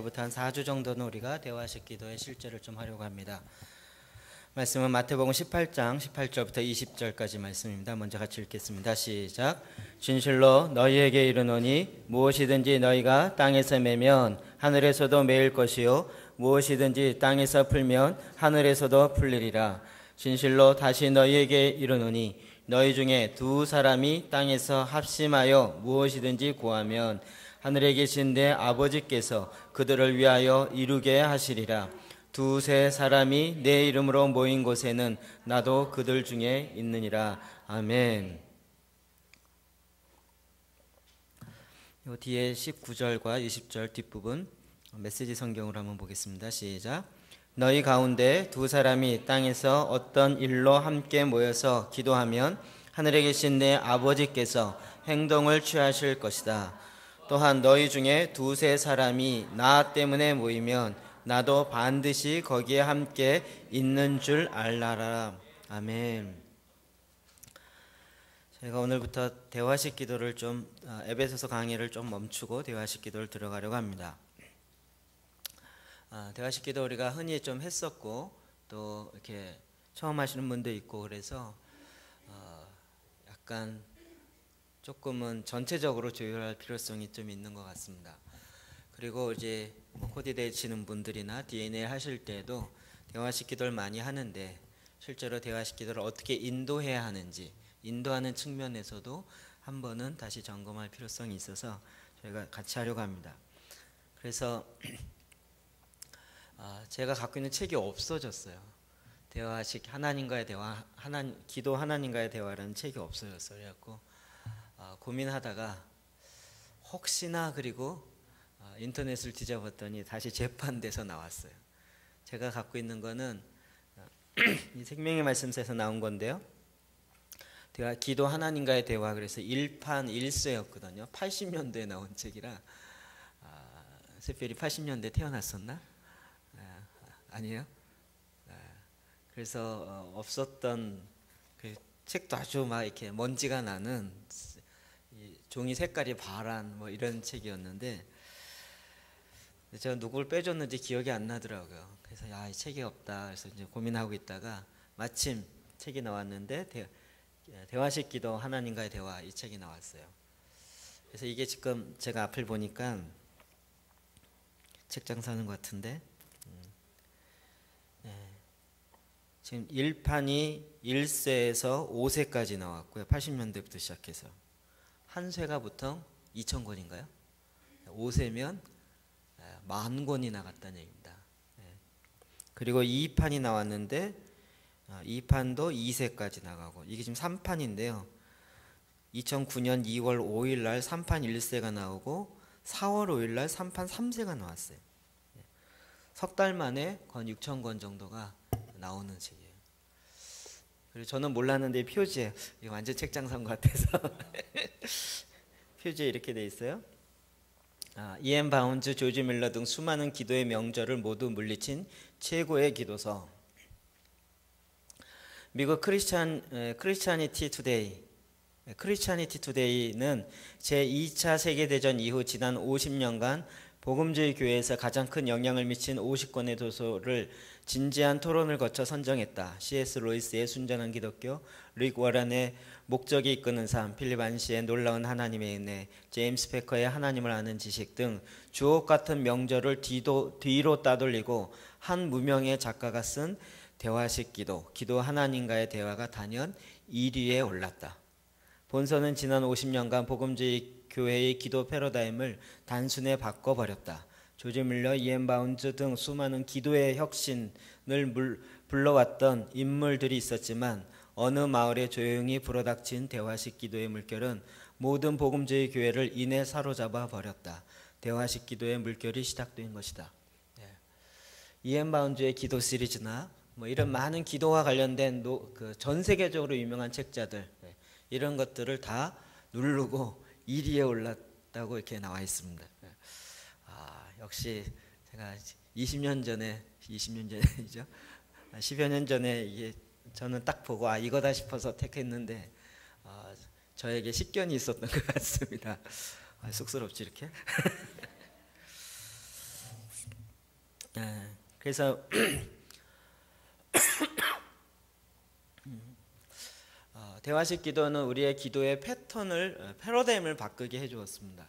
이제부터 한 4주 정도는 우리가 대화식 기도의 실제를 좀 하려고 합니다. 말씀은 마태복음 18장 18절부터 20절까지 말씀입니다. 먼저 같이 읽겠습니다. 시작. 진실로 너희에게 이르노니 무엇이든지 너희가 땅에서 매면 하늘에서도 매일 것이요 무엇이든지 땅에서 풀면 하늘에서도 풀리리라. 진실로 다시 너희에게 이르노니 너희 중에 두 사람이 땅에서 합심하여 무엇이든지 구하면 하늘에 계신 내 아버지께서 그들을 위하여 이루게 하시리라. 두세 사람이 내 이름으로 모인 곳에는 나도 그들 중에 있느니라. 아멘. 이 뒤에 19절과 20절 뒷부분 메시지 성경으로 한번 보겠습니다. 시작. 너희 가운데 두 사람이 땅에서 어떤 일로 함께 모여서 기도하면 하늘에 계신 내 아버지께서 행동을 취하실 것이다. 또한 너희 중에 두세 사람이 나 때문에 모이면 나도 반드시 거기에 함께 있는 줄 알라라. 아멘. 제가 오늘부터 대화식 기도를 좀 에베소서 강의를 좀 멈추고 대화식 기도를 들어가려고 합니다. 대화식 기도 우리가 흔히 좀 했었고 또 이렇게 처음 하시는 분도 있고 그래서 약간 조금은 전체적으로 조율할 필요성이 좀 있는 것 같습니다. 그리고 이제 코디 되시는 분들이나 DNA 하실 때도 대화식 기도를 많이 하는데 실제로 대화식 기도를 어떻게 인도해야 하는지 인도하는 측면에서도 한 번은 다시 점검할 필요성이 있어서 저희가 같이 하려고 합니다. 그래서 제가 갖고 있는 책이 없어졌어요. 대화식 하나님과의 대화, 기도 하나님과의 대화라는 책이 없어졌어요. 그래갖고 고민하다가 혹시나 그리고 인터넷을 뒤져봤더니 다시 재판돼서 나왔어요. 제가 갖고 있는 거는 이 생명의 말씀에서 나온 건데요. 기도 하나님과의 대화 그래서 1판 1쇄였거든요. 80년대에 나온 책이라 세필이 80년대에 태어났었나? 아니에요? 그래서 없었던 그 책도 아주 막 이렇게 먼지가 나는 종이 색깔이 파란 뭐 이런 책이었는데 제가 누굴 빼줬는지 기억이 안 나더라고요. 그래서 이 책이 없다. 그래서 이제 고민하고 있다가 마침 책이 나왔는데 대화식 기도 하나님과의 대화 이 책이 나왔어요. 그래서 이게 지금 제가 앞을 보니까 책장 사는 것 같은데 지금 1판이 1쇄에서 5쇄까지 나왔고요. 80년대부터 시작해서 한 쇄가 보통 2,000권인가요? 5쇄면 10,000권이 나갔다는 얘기입니다. 그리고 2판이 나왔는데 2판도 2쇄까지 나가고 이게 지금 3판인데요. 2009년 2월 5일 날 3판 1쇄가 나오고 4월 5일 날 3판 3쇄가 나왔어요. 석 달 만에 건 6,000권 정도가 나오는 책이에요. 그리고 저는 몰랐는데 표지에 이거 완전 책장 산 것 같아서 표지에 이렇게 돼 있어요. 이앤 바운즈, 조지 밀러 등 수많은 기도의 명절을 모두 물리친 최고의 기도서. 미국 크리스찬니티 투데이는 제2차 세계대전 이후 지난 50년간 복음주의 교회에서 가장 큰 영향을 미친 50권의 도서를 진지한 토론을 거쳐 선정했다. C.S. 로이스의 순전한 기독교, 릭 워런의 목적이 이끄는 삶, 필립 안시의 놀라운 하나님의 은혜, 제임스 패커의 하나님을 아는 지식 등 주옥 같은 명절을 뒤로 따돌리고 한 무명의 작가가 쓴 대화식 기도 하나님과의 대화가 단연 1위에 올랐다. 본서는 지난 50년간 복음주의 교회의 기도 패러다임을 단순히 바꿔버렸다. 조지 밀러, 이앤 바운즈 등 수많은 기도의 혁신을 불러왔던 인물들이 있었지만 어느 마을에 조용히 불어닥친 대화식 기도의 물결은 모든 복음주의 교회를 이내 사로잡아 버렸다. 대화식 기도의 물결이 시작된 것이다. 이앤 바운즈의 기도 시리즈나 뭐 이런 많은 기도와 관련된 전 세계적으로 유명한 책자들 이런 것들을 다 누르고 1위에 올랐다고 이렇게 나와 있습니다. 역시 제가 20년 전이죠. 10여 년 전에 이게 저는 딱 보고 이거다 싶어서 택했는데 저에게 식견이 있었던 것 같습니다. 쑥스럽지 이렇게. 그래서 대화식 기도는 우리의 기도의 패러다임을 바꾸게 해주었습니다.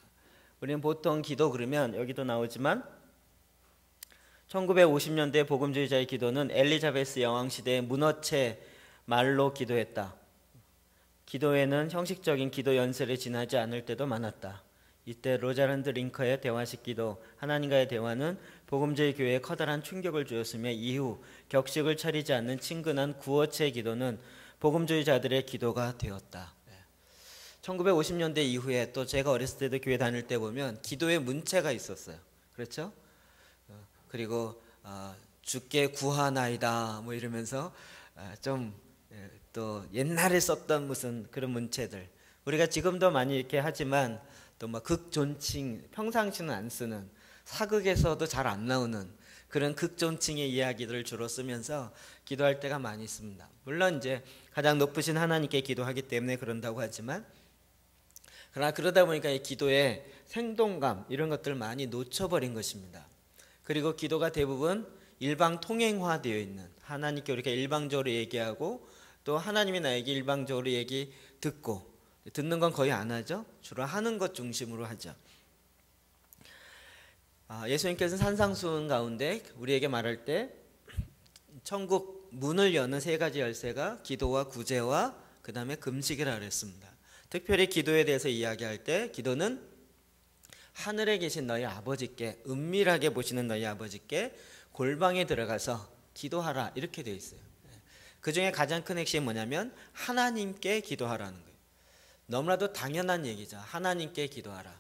우리는 보통 기도 그러면 여기도 나오지만 1950년대 복음주의자의 기도는 엘리자베스 여왕 시대의 문어체 말로 기도했다. 기도에는 형식적인 기도 연설에 지나지 않을 때도 많았다. 이때 로자란드 링커의 대화식 기도, 하나님과의 대화는 복음주의 교회에 커다란 충격을 주었으며 이후 격식을 차리지 않는 친근한 구어체 기도는 복음주의자들의 기도가 되었다. 1950년대 이후에 또 제가 어렸을 때도 교회 다닐 때 보면 기도의 문체가 있었어요. 그렇죠? 그리고 주께 구하나이다 뭐 이러면서 좀 또 옛날에 썼던 무슨 그런 문체들, 우리가 지금도 많이 이렇게 하지만 또 막 극존칭, 평상시는 안 쓰는, 사극에서도 잘 안 나오는 그런 극존칭의 이야기들을 주로 쓰면서 기도할 때가 많이 있습니다. 물론 이제 가장 높으신 하나님께 기도하기 때문에 그런다고 하지만, 그러나 그러다 보니까 이 기도의 생동감 이런 것들을 많이 놓쳐버린 것입니다. 그리고 기도가 대부분 일방 통행화되어 있는, 하나님께 우리가 일방적으로 얘기하고 또 하나님이 나에게 일방적으로 얘기 듣는 건 거의 안 하죠. 주로 하는 것 중심으로 하죠. 예수님께서는 산상수훈 가운데 우리에게 말할 때 천국 문을 여는 세 가지 열쇠가 기도와 구제와 그 다음에 금식이라 그랬습니다. 특별히 기도에 대해서 이야기할 때 기도는 하늘에 계신 너희 아버지께, 은밀하게 보시는 너희 아버지께 골방에 들어가서 기도하라 이렇게 되어 있어요. 그 중에 가장 큰 핵심이 뭐냐면 하나님께 기도하라는 거예요. 너무나도 당연한 얘기죠. 하나님께 기도하라.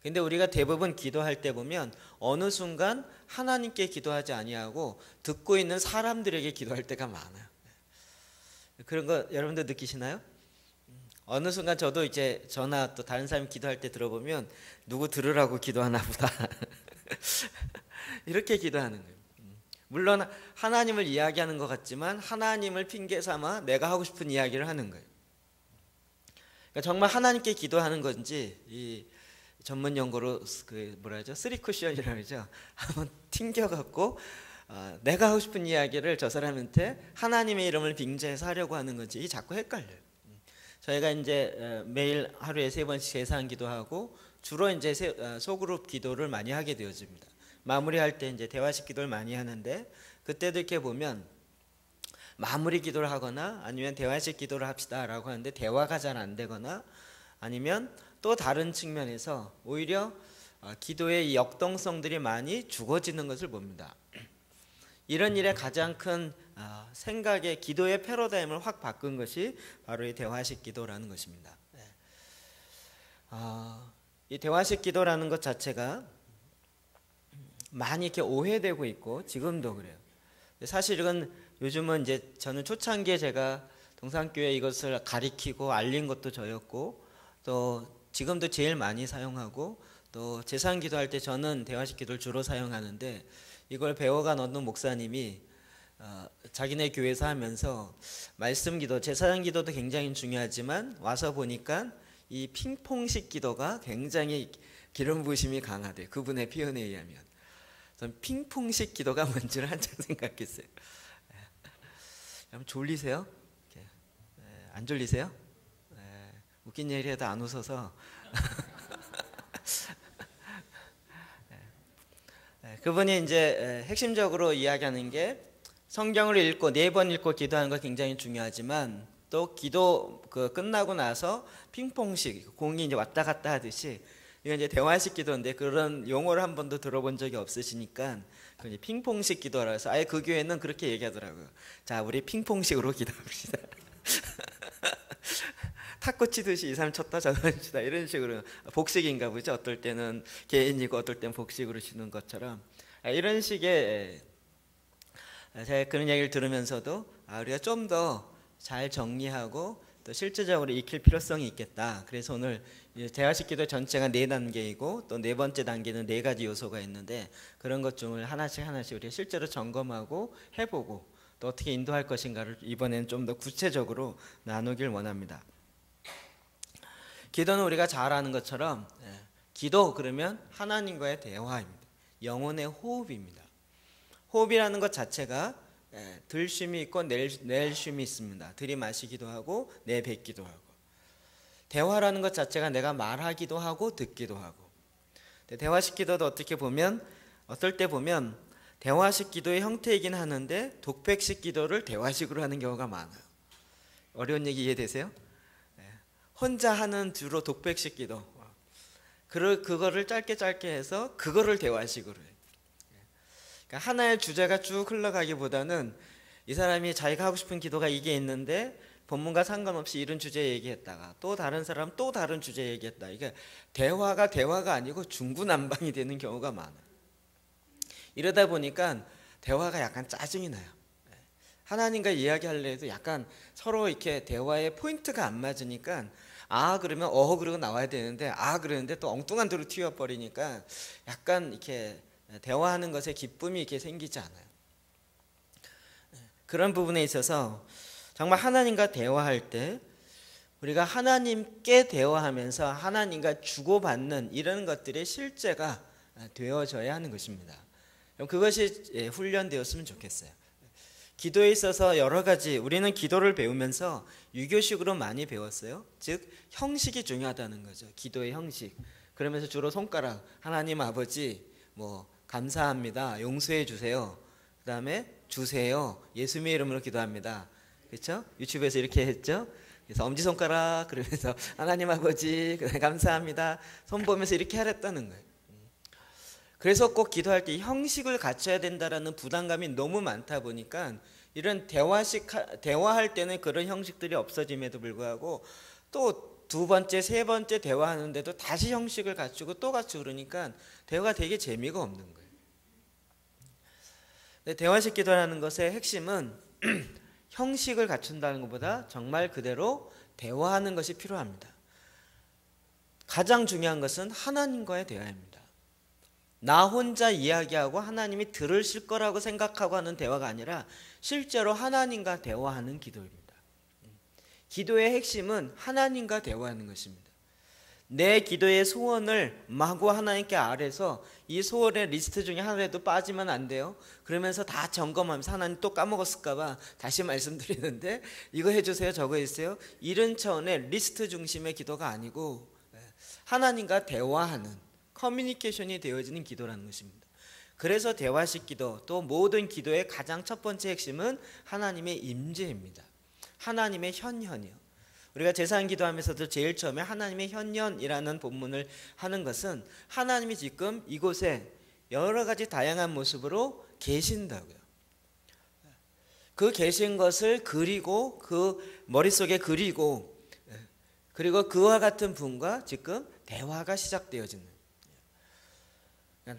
근데 우리가 대부분 기도할 때 보면 어느 순간 하나님께 기도하지 아니하고 듣고 있는 사람들에게 기도할 때가 많아요. 그런 거 여러분들 느끼시나요? 어느 순간 저도 이제 저나 또 다른 사람이 기도할 때 들어보면 누구 들으라고 기도하나 보다 이렇게 기도하는 거예요. 물론 하나님을 이야기하는 것 같지만 하나님을 핑계 삼아 내가 하고 싶은 이야기를 하는 거예요. 그러니까 정말 하나님께 기도하는 건지, 이 전문 용어로 그 뭐라 하죠? 쓰리 쿠션이라고 하죠. 한번 튕겨갖고 내가 하고 싶은 이야기를 저 사람한테 하나님의 이름을 빙자해서 하려고 하는 건지 이 자꾸 헷갈려요. 저희가 이제 매일 하루에 3번씩 제사한 기도하고 주로 이제 소그룹 기도를 많이 하게 되어집니다. 마무리할 때 이제 대화식 기도를 많이 하는데, 그때도 이렇게 보면 마무리 기도를 하거나 아니면 대화식 기도를 합시다라고 하는데 대화가 잘 안 되거나, 아니면 또 다른 측면에서 오히려 기도의 역동성들이 많이 죽어지는 것을 봅니다. 이런 일에 가장 큰 생각의 기도의 패러다임을 확 바꾼 것이 바로 이 대화식 기도라는 것입니다. 이 대화식 기도라는 것 자체가 많이 이렇게 오해되고 있고 지금도 그래요. 사실 이건 요즘은 이제 저는 초창기에 제가 동산교회 이것을 가리키고 알린 것도 저였고, 또 지금도 제일 많이 사용하고, 또 제사한 기도할 때 저는 대화식 기도를 주로 사용하는데, 이걸 배워간 어느 목사님이 자기네 교회에서 하면서 말씀 기도, 제사장 기도도 굉장히 중요하지만 와서 보니까 이 핑퐁식 기도가 굉장히 기름 부으심이 강하대. 그분의 표현에 의하면. 전 핑퐁식 기도가 뭔지를 한참 생각했어요. 여러분 졸리세요? 안 졸리세요? 웃긴 얘기 해도 안 웃어서. 그분이 이제 핵심적으로 이야기하는 게, 성경을 읽고 4번 읽고 기도하는 거 굉장히 중요하지만 또 기도 끝나고 나서 핑퐁식, 공이 이제 왔다 갔다 하듯이, 이건 이제 대화식 기도인데 그런 용어를 한 번도 들어본 적이 없으시니까 이제 핑퐁식 기도라 해서 아예 그 교회는 그렇게 얘기하더라고요. 자, 우리 핑퐁식으로 기도합시다. 탁구 치듯이 2, 3 쳤다 저다 이런 식으로. 복식인가 보죠. 어떨 때는 개인이고 어떨 때는 복식으로 치는 것처럼. 이런 식의, 제가 그런 얘기를 들으면서도 우리가 좀 더 잘 정리하고 또 실제적으로 익힐 필요성이 있겠다. 그래서 오늘 대화식 기도 전체가 4단계이고 또 4번째 단계는 4가지 요소가 있는데, 그런 것 중을 하나씩 우리가 실제로 점검하고 해보고 또 어떻게 인도할 것인가를 이번에는 좀 더 구체적으로 나누길 원합니다. 기도는 우리가 잘 아는 것처럼 기도 그러면 하나님과의 대화입니다. 영혼의 호흡입니다. 호흡이라는 것 자체가 들쉼이 있고 낼 쉼이 있습니다. 들이마시기도 하고 내뱉기도 하고. 대화라는 것 자체가 내가 말하기도 하고 듣기도 하고. 대화식 기도도 어떨 때 보면 대화식 기도의 형태이긴 하는데 독백식 기도를 대화식으로 하는 경우가 많아요. 어려운 얘기 이해되세요? 혼자 하는 주로 독백식 기도. 그거를 짧게 해서 그거를 대화식으로 해요. 그러니까 하나의 주제가 쭉 흘러가기보다는 이 사람이 자기가 하고 싶은 기도가 이게 있는데 본문과 상관없이 이런 주제 얘기했다가 또 다른 사람 또 다른 주제 얘기했다. 이게 대화가 아니고 중구난방이 되는 경우가 많아요. 이러다 보니까 대화가 약간 짜증이 나요. 하나님과 이야기하려 해도 약간 서로 이렇게 대화의 포인트가 안 맞으니까 그러면 그러고 나와야 되는데 그러는데 또 엉뚱한 데로 튀어버리니까 약간 이렇게 대화하는 것에 기쁨이 이렇게 생기지 않아요. 그런 부분에 있어서 정말 하나님과 대화할 때 우리가 하나님께 대화하면서 하나님과 주고받는 이런 것들의 실제가 되어져야 하는 것입니다. 그것이 훈련되었으면 좋겠어요. 기도에 있어서 여러 가지 우리는 기도를 배우면서 유교식으로 많이 배웠어요. 즉 형식이 중요하다는 거죠. 기도의 형식. 그러면서 주로 손가락 하나님 아버지 감사합니다. 용서해 주세요. 그 다음에 주세요. 예수님의 이름으로 기도합니다. 그렇죠? 유튜브에서 이렇게 했죠. 그래서 엄지손가락 그러면서 하나님 아버지 감사합니다. 손 보면서 이렇게 하랬다는 거예요. 그래서 꼭 기도할 때 형식을 갖춰야 된다라는 부담감이 너무 많다 보니까 이런 대화할 때는 그런 형식들이 없어짐에도 불구하고 또 두 번째, 세 번째 대화하는데도 다시 형식을 갖추고 또 갖추고 그러니까 대화가 되게 재미가 없는 거예요. 근데 대화식 기도라는 것의 핵심은 형식을 갖춘다는 것보다 정말 그대로 대화하는 것이 필요합니다. 가장 중요한 것은 하나님과의 대화입니다. 나 혼자 이야기하고 하나님이 들으실 거라고 생각하고 하는 대화가 아니라 실제로 하나님과 대화하는 기도입니다. 기도의 핵심은 하나님과 대화하는 것입니다. 내 기도의 소원을 마구 하나님께 아뢰서 이 소원의 리스트 중에 하나라도 빠지면 안 돼요. 그러면서 다 점검하면서 하나님 또 까먹었을까 봐 다시 말씀드리는데 이거 해주세요 저거 해주세요 이런 차원의 리스트 중심의 기도가 아니고 하나님과 대화하는 커뮤니케이션이 되어지는 기도라는 것입니다. 그래서 대화식 기도 또 모든 기도의 가장 첫 번째 핵심은 하나님의 임재입니다. 하나님의 현현이요. 우리가 제사장 기도하면서도 제일 처음에 하나님의 현현이라는 본문을 하는 것은 하나님이 지금 이곳에 여러 가지 다양한 모습으로 계신다고요. 그 계신 것을 그리고 그 머릿속에 그리고 그리고 그와 같은 분과 지금 대화가 시작되어지는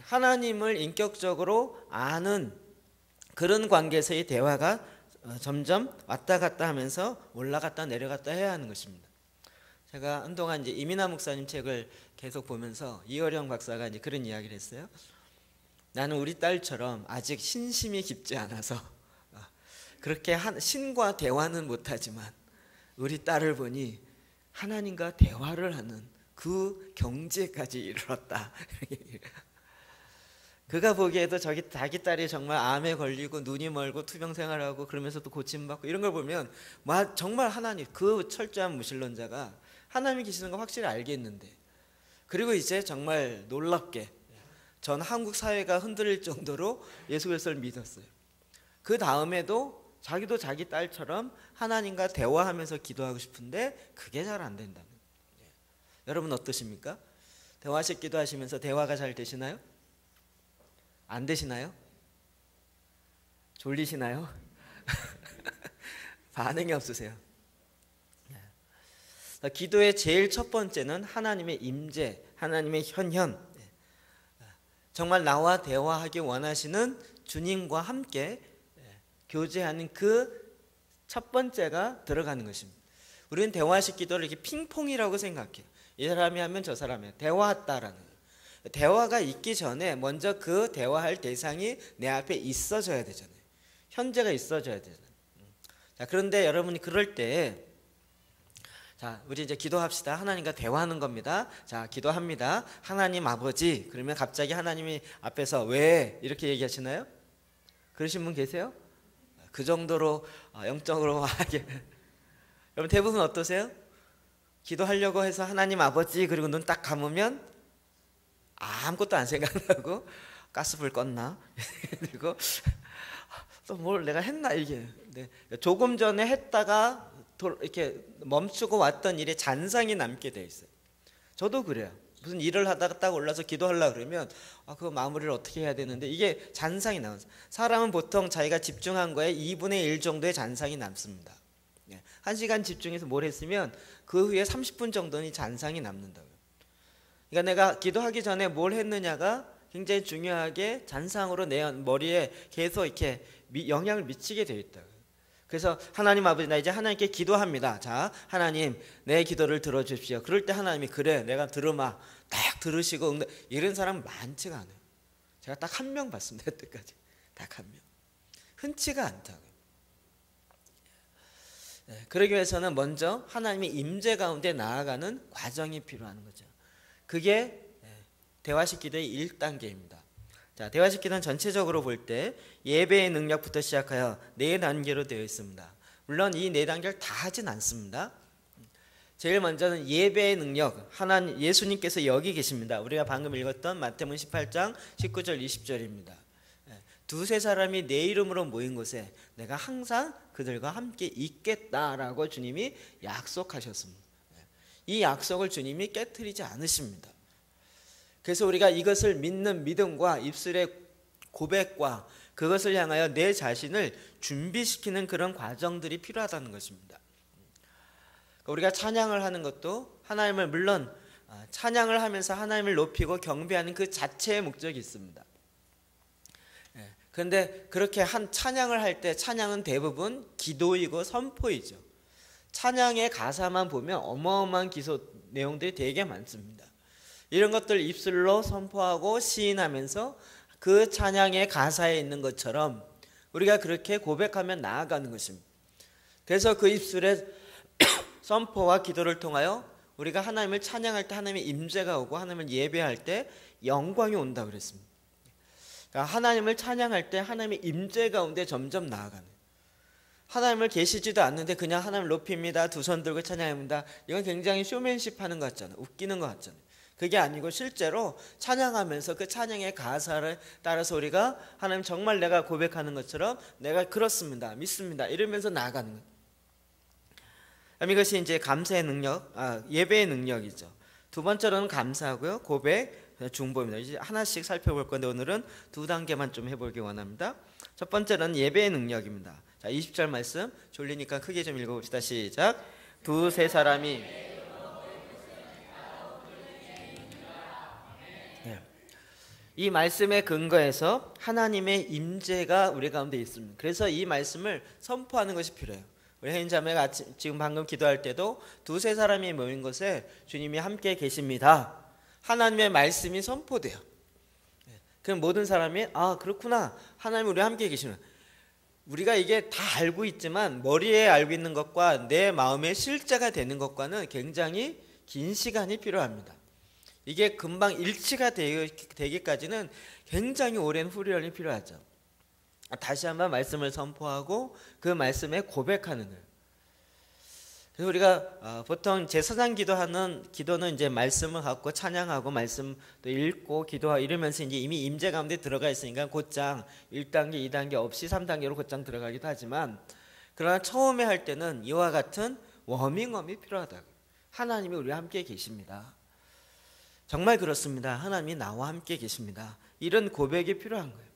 하나님을 인격적으로 아는 그런 관계에서의 대화가 점점 왔다 갔다 하면서 올라갔다 내려갔다 해야 하는 것입니다. 제가 한동안 이제 이민하 목사님 책을 계속 보면서 이어령 박사가 이제 그런 이야기를 했어요. 나는 우리 딸처럼 아직 신심이 깊지 않아서 그렇게 신과 대화는 못하지만 우리 딸을 보니 하나님과 대화를 하는 그 경지까지 이르렀다. 그가 보기에도 자기 딸이 정말 암에 걸리고 눈이 멀고 투병 생활하고 그러면서도 고침받고 이런 걸 보면 정말 하나님 그 철저한 무신론자가 하나님이 계시는 거 확실히 알겠는데 그리고 이제 정말 놀랍게 전 한국 사회가 흔들릴 정도로 예수 그리스도를 믿었어요. 그 다음에도 자기도 자기 딸처럼 하나님과 대화하면서 기도하고 싶은데 그게 잘 안 된다는 거예요. 여러분 어떠십니까? 대화식 기도하시면서 대화가 잘 되시나요? 안 되시나요? 졸리시나요? 반응이 없으세요. 기도의 제일 첫 번째는 하나님의 임재, 하나님의 현현. 정말 나와 대화하기 원하시는 주님과 함께 교제하는 그 첫 번째가 들어가는 것입니다. 우리는 대화식 기도를 이렇게 핑퐁이라고 생각해요. 이 사람이 하면 저 사람이 대화했다라는 거예요. 대화가 있기 전에 먼저 그 대화할 대상이 내 앞에 있어져야 되잖아요. 현재가 있어져야 되잖아요. 자, 그런데 여러분이 그럴 때 자, 우리 이제 기도합시다. 하나님과 대화하는 겁니다. 자, 기도합니다. 하나님 아버지. 그러면 갑자기 하나님이 앞에서 왜 이렇게 얘기하시나요? 그러신 분 계세요? 그 정도로 영적으로 여러분 대부분 어떠세요? 기도하려고 해서 하나님 아버지 그리고 눈 딱 감으면 아무것도 안 생각나고 가스불 껐나? 그리고 또 뭘 내가 했나 이게. 네. 조금 전에 했다가 이렇게 멈추고 왔던 일에 잔상이 남게 돼 있어요. 저도 그래요. 무슨 일을 하다가 딱 올라서 기도하려고 그러면 그 마무리를 어떻게 해야 되는데 이게 잔상이 남아요. 사람은 보통 자기가 집중한 거에 2분의 1 정도의 잔상이 남습니다. 1시간 집중해서 뭘 했으면 그 후에 30분 정도는 잔상이 남는다고요. 그러니까 내가 기도하기 전에 뭘 했느냐가 굉장히 중요하게 잔상으로 내 머리에 계속 이렇게 영향을 미치게 되어 있다고요. 그래서 하나님 아버지 나 이제 하나님께 기도합니다. 자 하나님 내 기도를 들어주십시오. 그럴 때 하나님이 그래 내가 들으마 딱 들으시고 이런 사람 많지가 않아요. 제가 딱 한 명 봤습니다. 여태까지 딱 한 명. 흔치가 않다고요. 그러기 위해서는 먼저 하나님의 임재 가운데 나아가는 과정이 필요한 거죠. 그게 대화식 기도의 1단계입니다. 자, 대화식 기도는 전체적으로 볼 때 예배의 능력부터 시작하여 4단계로 되어 있습니다. 물론 이 4단계를 다 하진 않습니다. 제일 먼저는 예배의 능력, 하나님 예수님께서 여기 계십니다. 우리가 방금 읽었던 마태복음 18장 19절 20절입니다. 두세 사람이 내 이름으로 모인 곳에 내가 항상 그들과 함께 있겠다라고 주님이 약속하셨습니다. 이 약속을 주님이 깨트리지 않으십니다. 그래서 우리가 이것을 믿는 믿음과 입술의 고백과 그것을 향하여 내 자신을 준비시키는 그런 과정들이 필요하다는 것입니다. 우리가 찬양을 하는 것도 하나님을 물론 찬양을 하면서 하나님을 높이고 경배하는 그 자체의 목적이 있습니다. 그런데 그렇게 한 찬양을 할 때 찬양은 대부분 기도이고 선포이죠. 찬양의 가사만 보면 어마어마한 기소 내용들이 되게 많습니다. 이런 것들 입술로 선포하고 시인하면서 그 찬양의 가사에 있는 것처럼 우리가 그렇게 고백하며 나아가는 것입니다. 그래서 그 입술의 선포와 기도를 통하여 우리가 하나님을 찬양할 때 하나님의 임재가 오고 하나님을 예배할 때 영광이 온다고 그랬습니다. 그러니까 하나님을 찬양할 때 하나님의 임재 가운데 점점 나아가는, 하나님을 계시지도 않는데 그냥 하나님을 높입니다, 두 손 들고 찬양합니다, 이건 굉장히 쇼맨십 하는 것 같잖아요. 웃기는 것 같잖아요. 그게 아니고 실제로 찬양하면서 그 찬양의 가사를 따라서 우리가 하나님 정말 내가 고백하는 것처럼 내가 그렇습니다, 믿습니다 이러면서 나아가는 거예요. 이것이 이제 감사의 능력, 예배의 능력이죠. 두 번째로는 감사하고요, 고백, 중보입니다. 이제 하나씩 살펴볼 건데 오늘은 2단계만 좀 해보기 원합니다. 첫 번째는 예배의 능력입니다. 자, 20절 말씀 졸리니까 크게 좀 읽어봅시다. 시작. 두세 사람이 이 말씀에 근거해서 하나님의 임재가 우리 가운데 있습니다. 그래서 이 말씀을 선포하는 것이 필요해요. 우리 혜인자매가 지금 방금 기도할 때도 두세 사람이 모인 곳에 주님이 함께 계십니다, 하나님의 말씀이 선포돼요. 그럼 모든 사람이 그렇구나, 하나님 우리 함께 계시는, 우리가 이게 다 알고 있지만 머리에 알고 있는 것과 내 마음의 실제가 되는 것과는 굉장히 긴 시간이 필요합니다. 이게 금방 일치가 되기까지는 굉장히 오랜 훈련이 필요하죠. 다시 한번 말씀을 선포하고 그 말씀에 고백하는 거예요. 그래서 우리가 보통 제사장 기도는 이제 말씀을 갖고 찬양하고 말씀도 읽고 기도하고 이러면서 이제 이미 임재 가운데 들어가 있으니까 곧장 1단계, 2단계 없이 3단계로 곧장 들어가기도 하지만, 그러나 처음에 할 때는 이와 같은 워밍업이 필요하다고. 하나님이 우리와 함께 계십니다, 정말 그렇습니다, 하나님이 나와 함께 계십니다, 이런 고백이 필요한 거예요.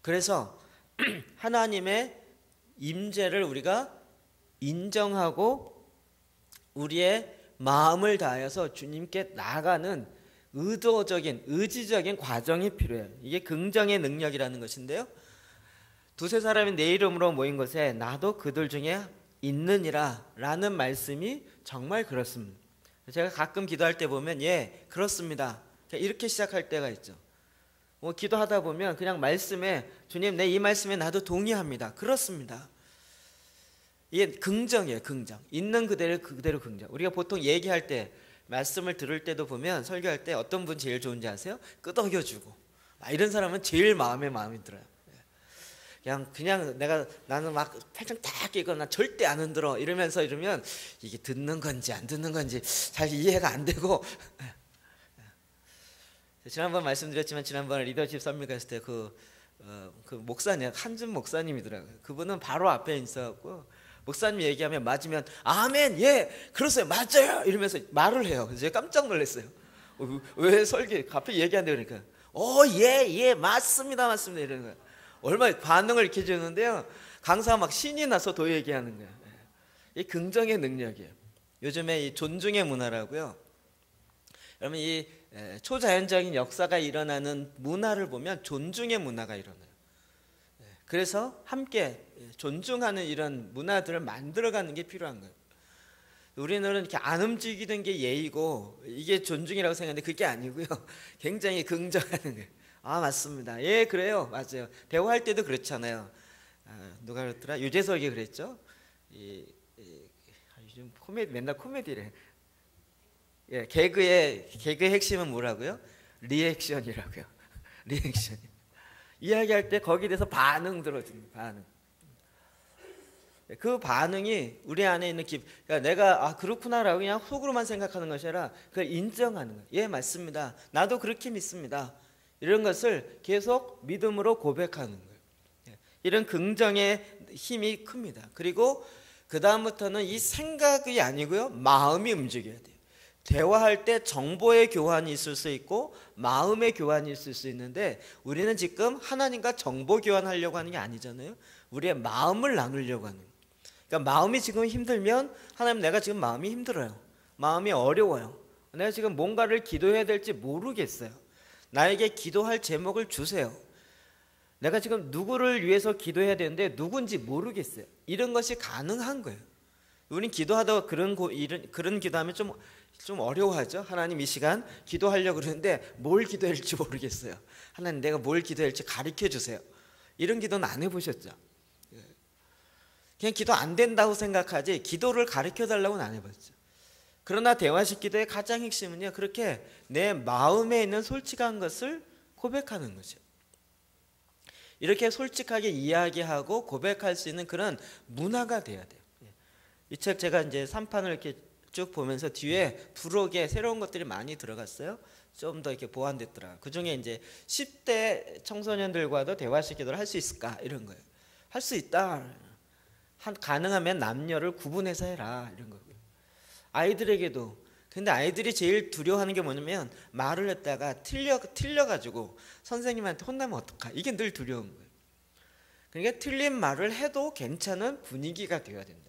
그래서 하나님의 임재를 우리가 인정하고 우리의 마음을 다해서 주님께 나아가는 의지적인 과정이 필요해요. 이게 긍정의 능력이라는 것인데요, 두세 사람이 내 이름으로 모인 곳에 나도 그들 중에 있느니라 라는 말씀이 정말 그렇습니다. 제가 가끔 기도할 때 보면 그렇습니다 이렇게 시작할 때가 있죠. 기도하다 보면 그냥 말씀에 주님 내 이 말씀에 나도 동의합니다, 그렇습니다. 이게 긍정이에요. 긍정. 있는 그대로 긍정. 우리가 보통 얘기할 때 말씀을 들을 때도 보면 설교할 때 어떤 분 제일 좋은지 아세요? 끄덕여주고 이런 사람은 제일 마음이 들어요. 그냥 나는 막 팔짱 딱 끼고 나 절대 안 흔들어 이러면서 이러면 이게 듣는 건지 안 듣는 건지 잘 이해가 안 되고 지난번 말씀드렸지만 지난번에 리더십 서밋 갔을 때 그 목사님 한준 목사님이더라고요. 그분은 바로 앞에 있어갖고 목사님 얘기하면 맞으면 아멘 예 그러세요 맞아요 이러면서 말을 해요. 그래서 제가 깜짝 놀랐어요. 왜 설계 앞에 얘기한대 그러니까 예 맞습니다 이러는 거예요. 얼마나 반응을 이렇게 주는데요. 강사가 막 신이 나서 더 얘기하는 거예요. 이 긍정의 능력이에요. 요즘에 이 존중의 문화라고요. 여러분 이 초자연적인 역사가 일어나는 문화를 보면 존중의 문화가 일어나요. 그래서 함께 존중하는 이런 문화들을 만들어가는 게 필요한 거예요. 우리는 이렇게 안 움직이는 게 예의고 이게 존중이라고 생각하는데 그게 아니고요. 굉장히 긍정하는 거예요. 아 맞습니다. 예 그래요 맞아요. 대화할 때도 그렇잖아요. 누가 그랬더라? 유재석이 그랬죠. 요즘 코미디 맨날 코미디래. 예, 개그의 핵심은 뭐라고요? 리액션이라고요. 리액션. 이야기할 때 거기에 대해서 반응 들어주는 반응. 그 반응이 우리 안에 있는 그러니까 내가 그렇구나라고 그냥 속으로만 생각하는 것이 아니라 그걸 인정하는 거예요. 예 맞습니다. 나도 그렇게 믿습니다. 이런 것을 계속 믿음으로 고백하는 거예요. 이런 긍정의 힘이 큽니다. 그리고 그 다음부터는 이 생각이 아니고요 마음이 움직여야 돼요. 대화할 때 정보의 교환이 있을 수 있고 마음의 교환이 있을 수 있는데 우리는 지금 하나님과 정보 교환하려고 하는 게 아니잖아요. 우리의 마음을 나누려고 하는 거예요. 그러니까 마음이 지금 힘들면 하나님 내가 지금 마음이 힘들어요. 마음이 어려워요. 내가 지금 뭔가를 기도해야 될지 모르겠어요. 나에게 기도할 제목을 주세요. 내가 지금 누구를 위해서 기도해야 되는데 누군지 모르겠어요. 이런 것이 가능한 거예요. 우린 기도하다가 그런 기도하면 좀 어려워하죠. 하나님 이 시간 기도하려고 그러는데 뭘 기도해야 할지 모르겠어요. 하나님 내가 뭘 기도해야 할지 가르쳐 주세요. 이런 기도는 안 해보셨죠? 그냥 기도 안 된다고 생각하지 기도를 가르쳐 달라고는 안 해봤죠. 그러나 대화식 기도의 가장 핵심은요 그렇게 내 마음에 있는 솔직한 것을 고백하는 거죠. 이렇게 솔직하게 이야기하고 고백할 수 있는 그런 문화가 돼야 돼요. 이 책 제가 이제 3판을 이렇게 쭉 보면서 뒤에 부록에 새로운 것들이 많이 들어갔어요. 좀 더 이렇게 보완됐더라. 그 중에 이제 10대 청소년들과도 대화식 기도를 할 수 있을까 이런 거예요. 할 수 있다. 가능하면 남녀를 구분해서 해라 이런 거고요. 아이들에게도 근데 아이들이 제일 두려워하는 게 뭐냐면 말을 했다가 틀려가지고 선생님한테 혼나면 어떡하 이게 늘 두려운 거예요. 그러니까 틀린 말을 해도 괜찮은 분위기가 되어야 된다.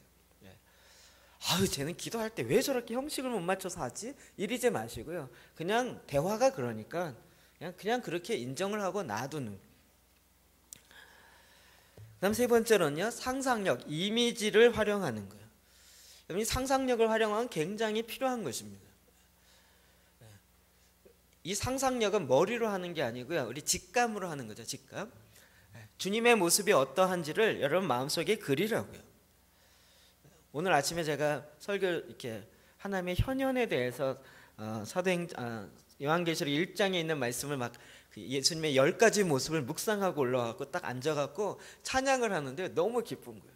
쟤는 기도할 때 왜 저렇게 형식을 못 맞춰서 하지? 이러지 마시고요. 그냥 대화가 그러니까 그냥 그렇게 인정을 하고 놔두는. 그다음 세 번째로는요. 상상력, 이미지를 활용하는 거예요. 이 상상력을 활용하면 굉장히 필요한 것입니다. 이 상상력은 머리로 하는 게 아니고요. 우리 직감으로 하는 거죠. 직감. 주님의 모습이 어떠한지를 여러분 마음속에 그리라고요. 오늘 아침에 제가 설교 이렇게 하나님의 현현에 대해서 요한계시록 1장에 있는 말씀을 막 예수님의 10가지 모습을 묵상하고 올라가고 딱 앉아갖고 찬양을 하는데 너무 기쁜 거예요.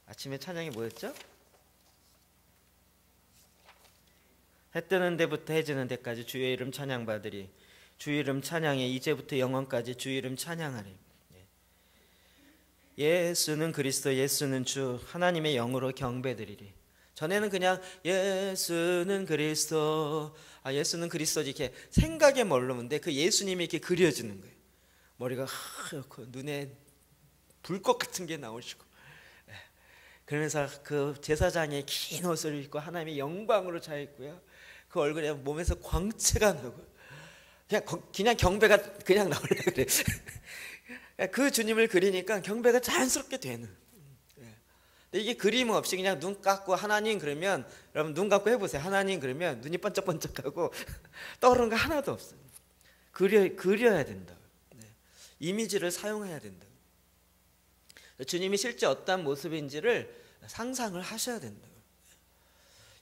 아침에 찬양이 뭐였죠? 해 뜨는 데부터 해 지는 데까지 주의 이름 찬양받으리. 주의 이름 찬양해 이제부터 영원까지 주의 이름 찬양하리. 예수는 그리스도 예수는 주 하나님의 영으로 경배드리리. 전에는 그냥 예수는 그리스도 예수는 그리스도지 이렇게 생각에 머무르는데 그 예수님이 이렇게 그려지는 거예요. 머리가 하얗고 눈에 불꽃 같은 게 나오시고 그러면서 그 제사장의 긴 옷을 입고 하나님의 영광으로 차 있고요. 그 얼굴에 몸에서 광채가 나고 그냥 경배가 그냥 나오려고 그래. 그 주님을 그리니까 경배가 자연스럽게 되는. 근데 이게 그림 없이 그냥 눈 감고 하나님 그러면 여러분 눈 감고 해보세요. 하나님 그러면 눈이 번쩍번쩍하고 떠오르는 거 하나도 없어요. 그려야 된다. 이미지를 사용해야 된다. 주님이 실제 어떤 모습인지를 상상을 하셔야 된다.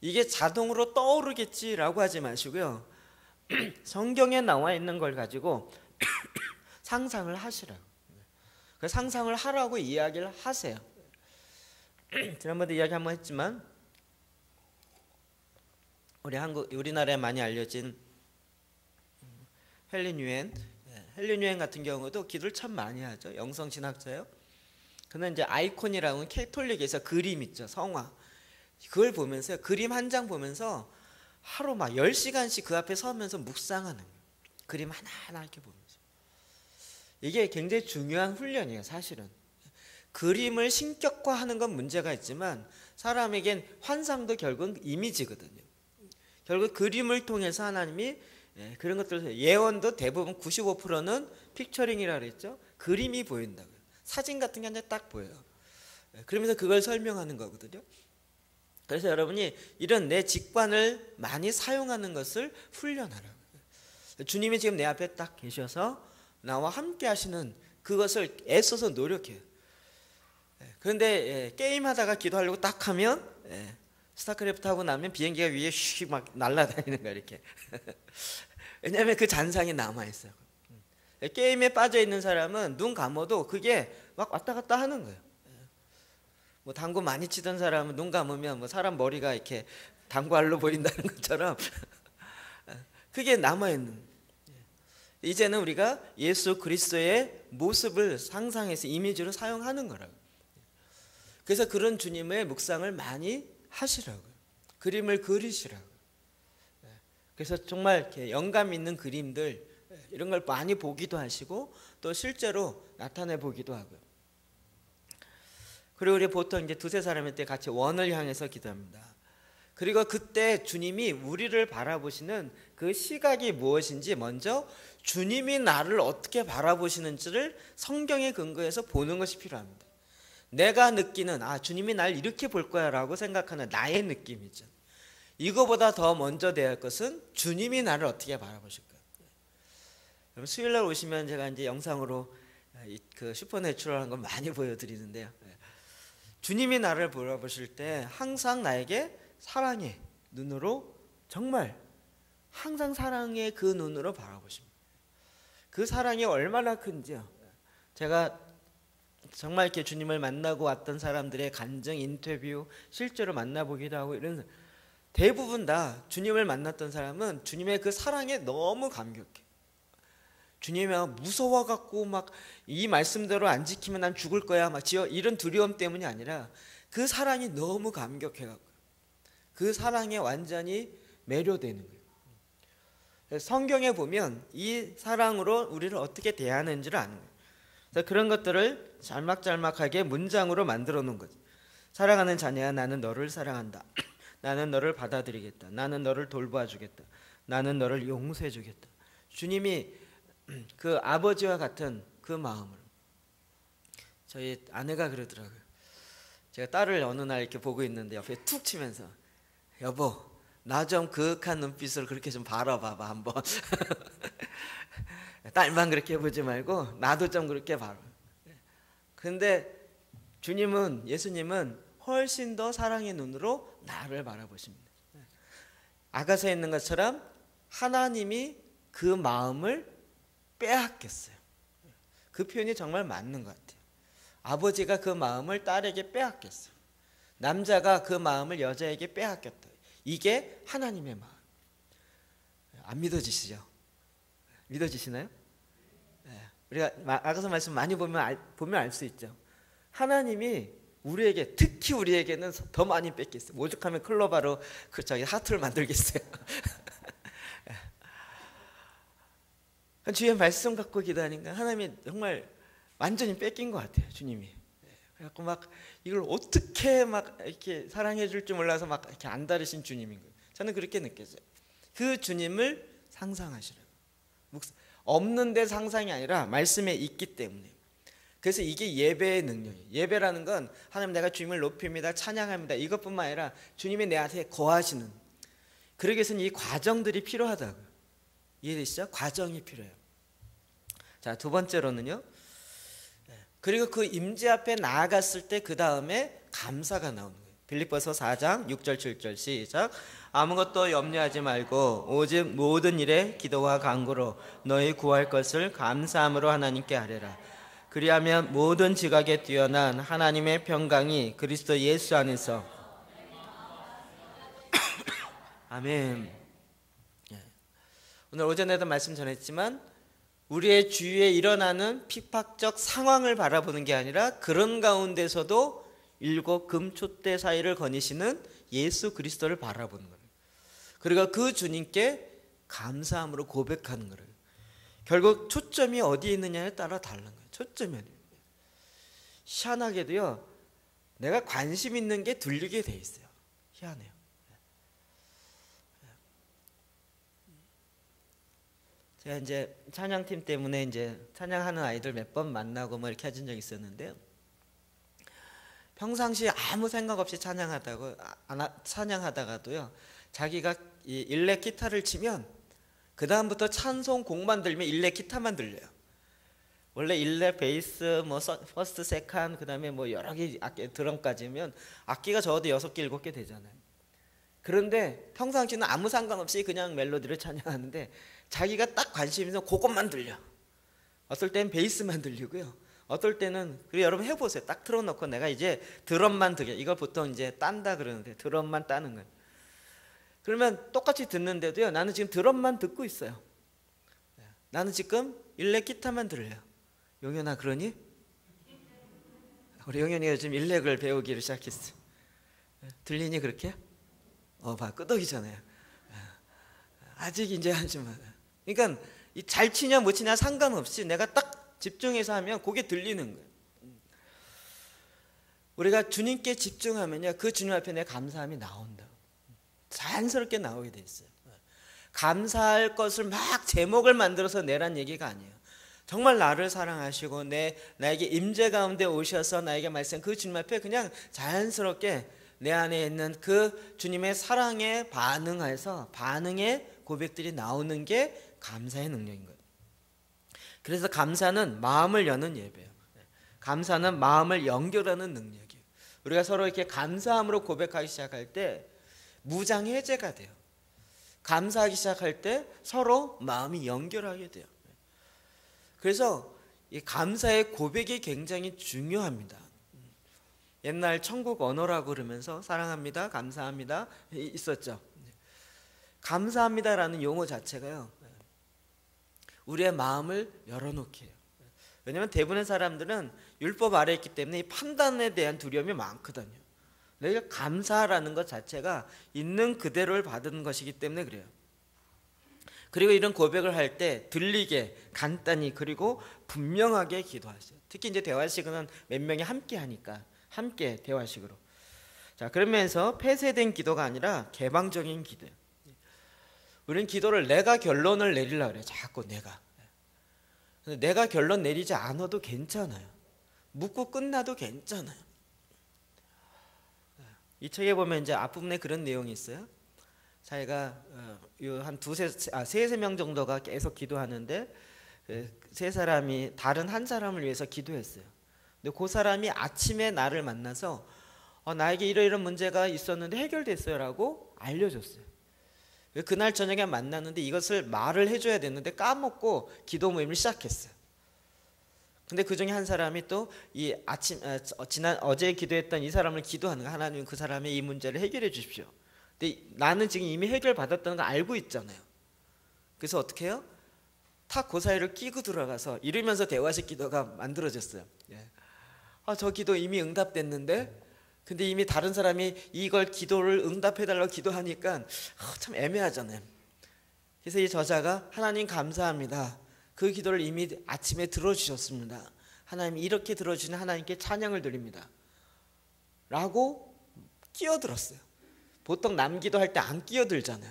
이게 자동으로 떠오르겠지라고 하지 마시고요. 성경에 나와 있는 걸 가지고 상상을 하시라고. 그 상상을 하라고 이야기를 하세요. 지난번에 이야기 한번 했지만 우리나라에 많이 알려진 헬린 유엔 같은 경우도 기도를 참 많이 하죠. 영성신학자예요. 그는 이제 아이콘이라는 캐톨릭에서 그림 있죠. 성화. 그걸 보면서 그림 한 장 보면서 하루 막 10시간씩 그 앞에 서면서 묵상하는 거예요. 그림 하나하나 이렇게 보면서. 이게 굉장히 중요한 훈련이에요. 사실은. 그림을 신격화하는 건 문제가 있지만 사람에겐 환상도 결국은 이미지거든요. 결국 그림을 통해서 하나님이 그런 것들, 예언도 대부분 95%는 픽처링이라 그랬죠. 그림이 보인다고요. 사진 같은 게 그냥 딱 보여요. 그러면서 그걸 설명하는 거거든요. 그래서 여러분이 이런 내 직관을 많이 사용하는 것을 훈련하라고요. 주님이 지금 내 앞에 딱 계셔서 나와 함께 하시는 그것을 애써서 노력해요. 그런데 게임하다가 기도하려고 딱 하면 스타크래프트 하고 나면 비행기가 위에 슉 막 날아다니는 거야 이렇게. 왜냐하면 그 잔상이 남아있어요. 게임에 빠져 있는 사람은 눈 감아도 그게 막 왔다 갔다 하는 거예요. 뭐 당구 많이 치던 사람은 눈 감으면 뭐 사람 머리가 이렇게 당구알로 보인다는 것처럼 그게 남아있는. 이제는 우리가 예수 그리스도의 모습을 상상해서 이미지로 사용하는 거라고. 그래서 그런 주님의 묵상을 많이 하시라고요. 그림을 그리시라고요. 그래서 정말 이렇게 영감 있는 그림들 이런 걸 많이 보기도 하시고 또 실제로 나타내 보기도 하고요. 그리고 우리 보통 이제 두세 사람일 때 같이 원을 향해서 기도합니다. 그리고 그때 주님이 우리를 바라보시는 그 시각이 무엇인지 먼저 주님이 나를 어떻게 바라보시는지를 성경에 근거해서 보는 것이 필요합니다. 내가 느끼는 주님이 날 이렇게 볼 거야 라고 생각하는 나의 느낌이죠. 이거보다 더 먼저 돼야 할 것은 주님이 나를 어떻게 바라보실 거야. 여러분 수요일날 오시면 제가 이제 영상으로 그 슈퍼내추럴한 거 많이 보여드리는데요. 주님이 나를 바라보실 때 항상 나에게 사랑의 눈으로 정말 항상 사랑의 그 눈으로 바라보십니다. 그 사랑이 얼마나 큰지요. 제가 정말 이렇게 주님을 만나고 왔던 사람들의 간증 인터뷰 실제로 만나보기도 하고 이런 대부분 다 주님을 만났던 사람은 주님의 그 사랑에 너무 감격해. 주님이 무서워갖고 막 이 말씀대로 안 지키면 난 죽을 거야 막 이런 두려움 때문이 아니라 그 사랑이 너무 감격해갖고 그 사랑에 완전히 매료되는 거예요. 성경에 보면 이 사랑으로 우리를 어떻게 대하는지를 아는 거예요. 그래서 그런 것들을 짤막짤막하게 문장으로 만들어 놓은 거죠. 사랑하는 자녀야 나는 너를 사랑한다. 나는 너를 받아들이겠다. 나는 너를 돌봐주겠다. 나는 너를 용서해주겠다. 주님이 그 아버지와 같은 그 마음으로. 저희 아내가 그러더라고요. 제가 딸을 어느 날 이렇게 보고 있는데 옆에 툭 치면서 여보 나 좀 그윽한 눈빛으로 그렇게 좀 바라봐봐 한번. 딸만 그렇게 보지 말고 나도 좀 그렇게 바라. 근데 주님은 예수님은 훨씬 더 사랑의 눈으로 나를 바라보십니다. 아가서에 있는 것처럼 하나님이 그 마음을 빼앗겼어요. 그 표현이 정말 맞는 것 같아요. 아버지가 그 마음을 딸에게 빼앗겼어요. 남자가 그 마음을 여자에게 빼앗겼다. 이게 하나님의 마음. 안 믿어지시죠? 믿어지시나요? 우리가 아가서 말씀 많이 보면 알 수 있죠. 하나님이 우리에게 특히 우리에게는 더 많이 뺏겼어요. 오죽하면 클로바로 하트를 만들겠어요. 주의 말씀 갖고 기도하니까 하나님이 정말 완전히 뺏긴 것 같아요. 주님이. 그래갖고 막 이걸 어떻게 막 이렇게 사랑해 줄 줄 몰라서 막 이렇게 안달으신 주님인 거예요. 저는 그렇게 느꼈어요. 그 주님을 상상하시라고. 없는데 상상이 아니라 말씀에 있기 때문에. 그래서 이게 예배의 능력이에요. 예배라는 건 하나님 내가 주님을 높입니다. 찬양합니다. 이것뿐만 아니라 주님이 내 안에 거하시는. 그러기 위해서는 이 과정들이 필요하다고요. 이해되시죠? 과정이 필요해요. 자, 두 번째로는요. 그리고 그 임재 앞에 나아갔을 때 그 다음에 감사가 나오는 거예요. 빌립보서 4장 6절 7절 시작. 아무것도 염려하지 말고 오직 모든 일에 기도와 간구로 너희 구할 것을 감사함으로 하나님께 아뢰라. 그리하면 모든 지각에 뛰어난 하나님의 평강이 그리스도 예수 안에서 아멘. 오늘 오전에도 말씀 전했지만 우리의 주위에 일어나는 핍박적 상황을 바라보는 게 아니라 그런 가운데서도 일곱 금촛대 사이를 거니시는 예수 그리스도를 바라보는 거예요. 그리고 그 주님께 감사함으로 고백하는 거예요. 결국 초점이 어디에 있느냐에 따라 다른 거예요. 초점이 어디에. 희한하게도요, 내가 관심 있는 게 들리게 돼 있어요. 희한해요. 제가 이제 찬양팀 때문에 이제 찬양하는 아이들 몇 번 만나고 뭐 이렇게 해준 적이 있었는데요. 평상시에 아무 생각 없이 찬양하다가도요, 자기가 이 일렉 기타를 치면 그 다음부터 찬송 곡만 들면 일렉 기타만 들려요. 원래 일렉 베이스, 뭐 퍼스트, 세컨, 그 다음에 뭐 여러 개 악기, 드럼까지면 악기가 적어도 6개, 7개 되잖아요. 그런데 평상시는 아무 상관없이 그냥 멜로디를 찬양하는데 자기가 딱 관심 있는 그것만 들려. 어떨 때는 베이스만 들리고요. 어떨 때는, 그리고 여러분 해보세요. 딱 틀어놓고 내가 이제 드럼만 들려. 이걸 보통 이제 딴다 그러는데 드럼만 따는 거예요. 그러면 똑같이 듣는데도요, 나는 지금 드럼만 듣고 있어요. 나는 지금 일렉 기타만 들려요. 용현아 그러니? 우리 용현이가 요즘 일렉을 배우기를 시작했어. 들리니 그렇게? 봐, 끄덕이잖아요. 아직 이제 하지만. 그러니까 잘 치냐 못 치냐 상관없이 내가 딱 집중해서 하면 그게 들리는 거예요. 우리가 주님께 집중하면요, 그 주님 앞에 내 감사함이 나온다. 자연스럽게 나오게 돼 있어요. 감사할 것을 막 제목을 만들어서 내란 얘기가 아니에요. 정말 나를 사랑하시고 나에게 임재 가운데 오셔서 나에게 말씀, 그 주님 앞에 그냥 자연스럽게 내 안에 있는 그 주님의 사랑에 반응해서 반응의 고백들이 나오는 게 감사의 능력인 거예요. 그래서 감사는 마음을 여는 예배예요. 감사는 마음을 연결하는 능력이에요. 우리가 서로 이렇게 감사함으로 고백하기 시작할 때 무장해제가 돼요. 감사하기 시작할 때 서로 마음이 연결하게 돼요. 그래서 이 감사의 고백이 굉장히 중요합니다. 옛날 천국 언어라고 그러면서 사랑합니다, 감사합니다 있었죠. 감사합니다라는 용어 자체가요, 우리의 마음을 열어놓게 해요. 왜냐하면 대부분의 사람들은 율법 아래에 있기 때문에 이 판단에 대한 두려움이 많거든요. 내가 감사라는 것 자체가 있는 그대로를 받은 것이기 때문에 그래요. 그리고 이런 고백을 할 때 들리게 간단히 그리고 분명하게 기도하세요. 특히 이제 대화식은 몇 명이 함께 하니까 함께 대화식으로. 자, 그러면서 폐쇄된 기도가 아니라 개방적인 기도예요. 우리는 기도를 내가 결론을 내리려고 그래요. 자꾸 내가 결론 내리지 않아도 괜찮아요. 묻고 끝나도 괜찮아요. 이 책에 보면 이제 앞부분에 그런 내용이 있어요. 자기가 한 세세 명 정도가 계속 기도하는데 세 사람이 다른 한 사람을 위해서 기도했어요. 근데 그 사람이 아침에 나를 만나서 나에게 이러이런 문제가 있었는데 해결됐어요 라고 알려줬어요. 그날 저녁에 만났는데 이것을 말을 해줘야 됐는데 까먹고 기도 모임을 시작했어요. 근데 그 중에 한 사람이 또 이 어제 기도했던 이 사람을 기도하는 거야. 하나님 그 사람의 이 문제를 해결해 주십시오. 근데 나는 지금 이미 해결받았다는 거 알고 있잖아요. 그래서 어떻게 해요? 탁 그 사이를 끼고 들어가서 이러면서 대화식 기도가 만들어졌어요. 저 기도 이미 응답됐는데, 근데 이미 다른 사람이 이걸 기도를 응답해달라고 기도하니까 참 애매하잖아요. 그래서 이 저자가 하나님 감사합니다. 그 기도를 이미 아침에 들어주셨습니다. 하나님 이렇게 들어주시는 하나님께 찬양을 드립니다 라고 끼어들었어요. 보통 남 기도할 때 안 끼어들잖아요.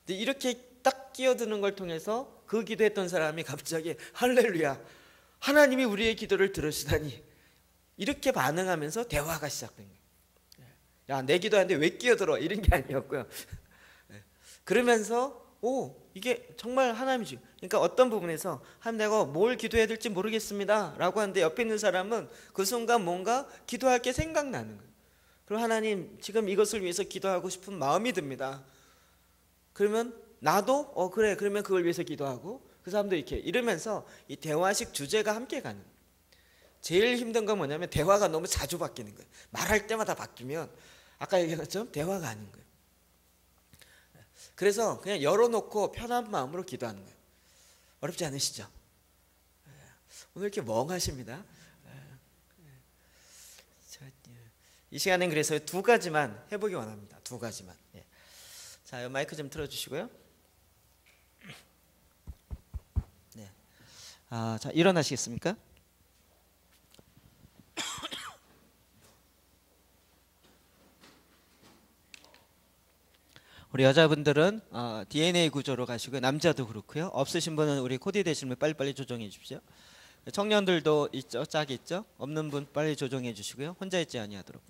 근데 이렇게 딱 끼어드는 걸 통해서 그 기도했던 사람이 갑자기 할렐루야, 하나님이 우리의 기도를 들으시다니, 이렇게 반응하면서 대화가 시작된 거예요. 야, 내 기도하는데 왜 끼어들어? 이런 게 아니었고요. 그러면서 이게 정말 하나님이지. 그러니까 어떤 부분에서 하나님 내가 뭘 기도해야 될지 모르겠습니다 라고 하는데 옆에 있는 사람은 그 순간 뭔가 기도할 게 생각나는 거예요. 그럼 하나님 지금 이것을 위해서 기도하고 싶은 마음이 듭니다. 그러면 나도 그래, 그러면 그걸 위해서 기도하고 그 사람도 이렇게 이러면서 이 대화식 주제가 함께 가는 거예요. 제일 힘든 건 뭐냐면 대화가 너무 자주 바뀌는 거예요. 말할 때마다 바뀌면 아까 얘기한 것처럼 대화가 아닌 거예요. 그래서 그냥 열어놓고 편한 마음으로 기도하는 거예요. 어렵지 않으시죠? 오늘 이렇게 멍하십니다. 이 시간엔 그래서 두 가지만 해보기 원합니다. 두 가지만. 자, 마이크 좀 틀어주시고요. 네. 자, 일어나시겠습니까? 우리 여자분들은 DNA 구조로 가시고 남자도 그렇고요. 없으신 분은 우리 코디 되시는 분 빨리빨리 조정해 주십시오. 청년들도 있죠, 짝이 있죠. 없는 분 빨리 조정해 주시고요. 혼자 있지 아니하도록.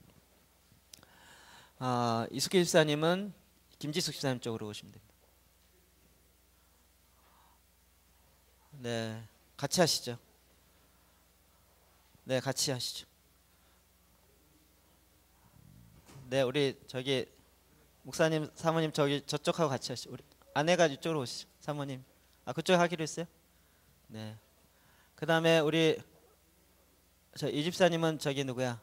이숙희 집사님은 김지숙 집사님 쪽으로 오시면 됩니다. 네, 같이 하시죠. 네, 같이 하시죠. 네, 우리 저기 목사님, 사모님 저기 저쪽하고 같이 하시죠. 우리 아내가 이쪽으로 오시죠. 사모님. 그쪽 하기로 했어요? 네. 그 다음에 우리 이 집사님은 저기 누구야?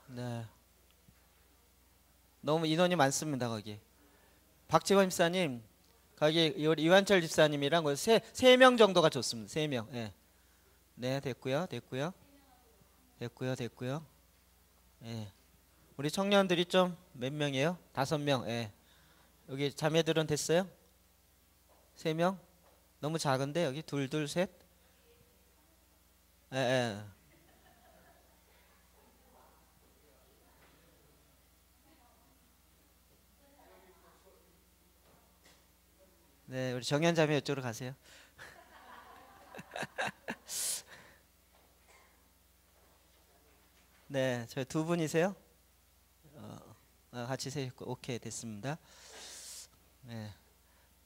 네. 너무 인원이 많습니다 거기. 박지원 집사님, 거기 이완철 집사님이랑 세 명 정도가 좋습니다. 3명. 예. 네, 됐고요. 예. 우리 청년들이 좀 몇 명이에요? 5명. 예. 여기 자매들은 됐어요? 3명? 너무 작은데 여기 둘 셋. 예. 네, 우리 정현 자매 이쪽으로 가세요. 네, 저 두 분이세요? 같이 세셨고 오케이 됐습니다. 네,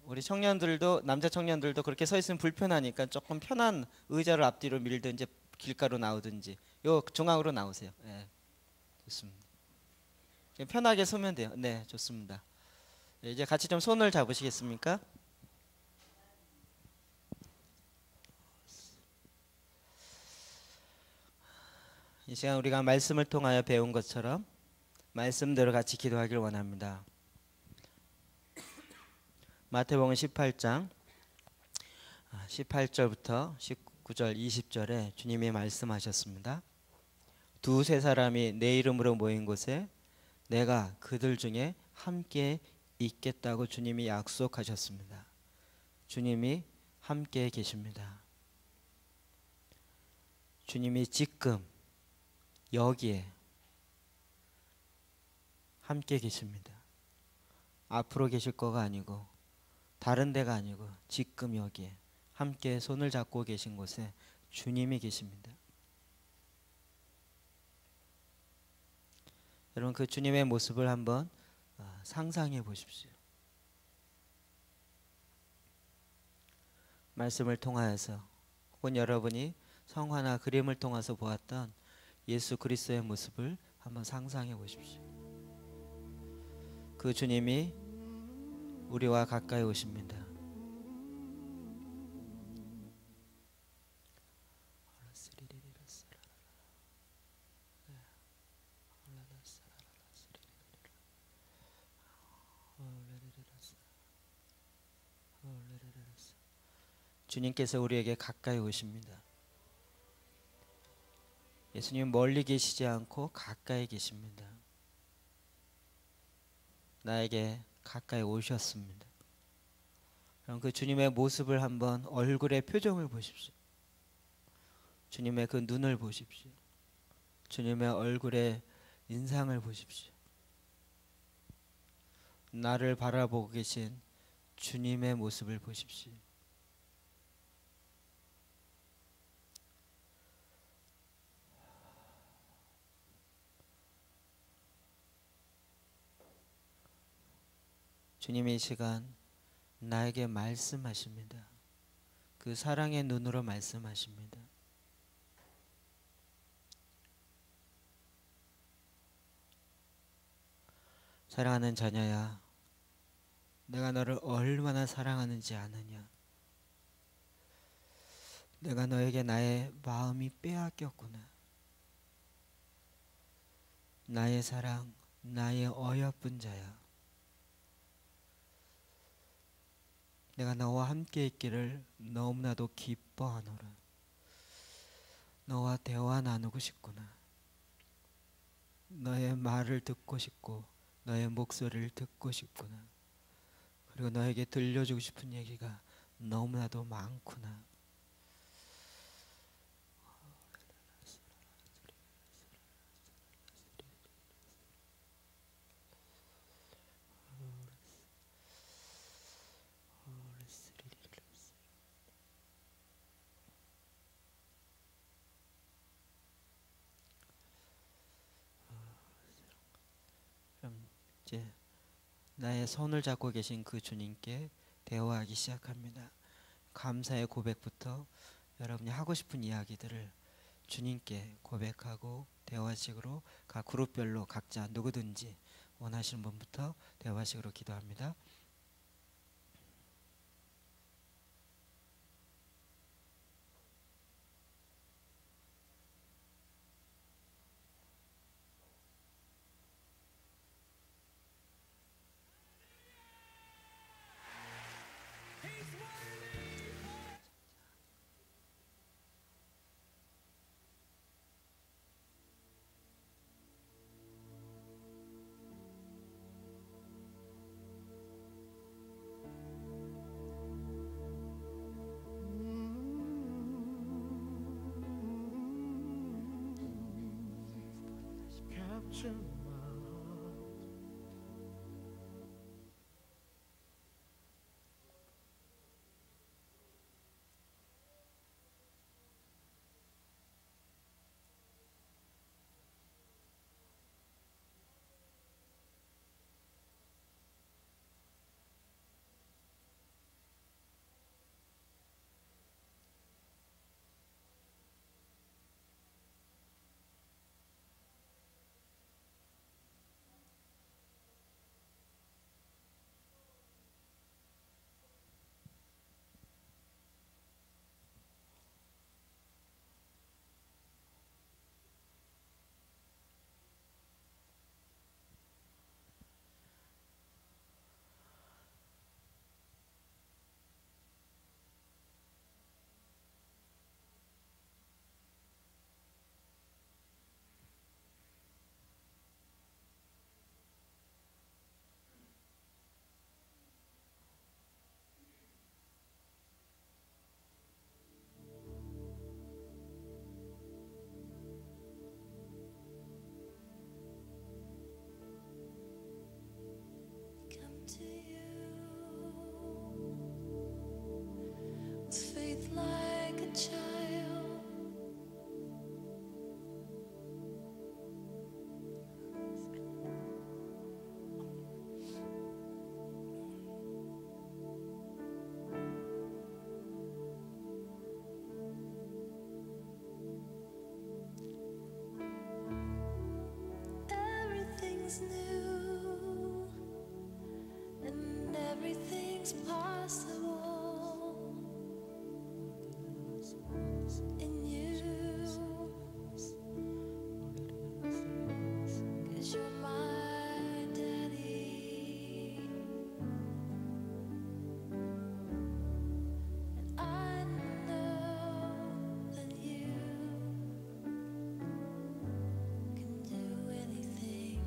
우리 청년들도 남자 청년들도 그렇게 서 있으면 불편하니까 조금 편한 의자를 앞뒤로 밀든지 길가로 나오든지 요 중앙으로 나오세요. 네, 좋습니다. 편하게 서면 돼요. 네, 좋습니다. 네, 이제 같이 좀 손을 잡으시겠습니까? 이 시간 우리가 말씀을 통하여 배운 것처럼 말씀대로 같이 기도하길 원합니다. 마태복음 18장 18절부터 19절 20절에 주님이 말씀하셨습니다. 두세 사람이 내 이름으로 모인 곳에 내가 그들 중에 함께 있겠다고 주님이 약속하셨습니다. 주님이 함께 계십니다. 주님이 지금 여기에 함께 계십니다. 앞으로 계실 거가 아니고 다른 데가 아니고 지금 여기에 함께 손을 잡고 계신 곳에 주님이 계십니다. 여러분 그 주님의 모습을 한번 상상해 보십시오. 말씀을 통하여서 혹은 여러분이 성화나 그림을 통해서 보았던 예수 그리스도의 모습을 한번 상상해 보십시오. 그 주님이 우리와 가까이 오십니다. 주님께서 우리에게 가까이 오십니다. 예수님 멀리 계시지 않고 가까이 계십니다. 나에게 가까이 오셨습니다. 그럼 그 주님의 모습을 한번 얼굴의 표정을 보십시오. 주님의 그 눈을 보십시오. 주님의 얼굴의 인상을 보십시오. 나를 바라보고 계신 주님의 모습을 보십시오. 주님이 이 시간 나에게 말씀하십니다. 그 사랑의 눈으로 말씀하십니다. 사랑하는 자녀야, 내가 너를 얼마나 사랑하는지 아느냐? 내가 너에게 나의 마음이 빼앗겼구나. 나의 사랑, 나의 어여쁜 자야. 내가 너와 함께 있기를 너무나도 기뻐하노라. 너와 대화 나누고 싶구나. 너의 말을 듣고 싶고 너의 목소리를 듣고 싶구나. 그리고 너에게 들려주고 싶은 얘기가 너무나도 많구나. 그럼 이제 나의 손을 잡고 계신 그 주님께 대화하기 시작합니다. 감사의 고백부터 여러분이 하고 싶은 이야기들을 주님께 고백하고 대화식으로 각 그룹별로 각자 누구든지 원하시는 분부터 대화식으로 기도합니다. Capture my heart. Come to you with faith like a child. Everything's new and everything's possible in you. 'Cause you're my daddy, and I know that you can do anything.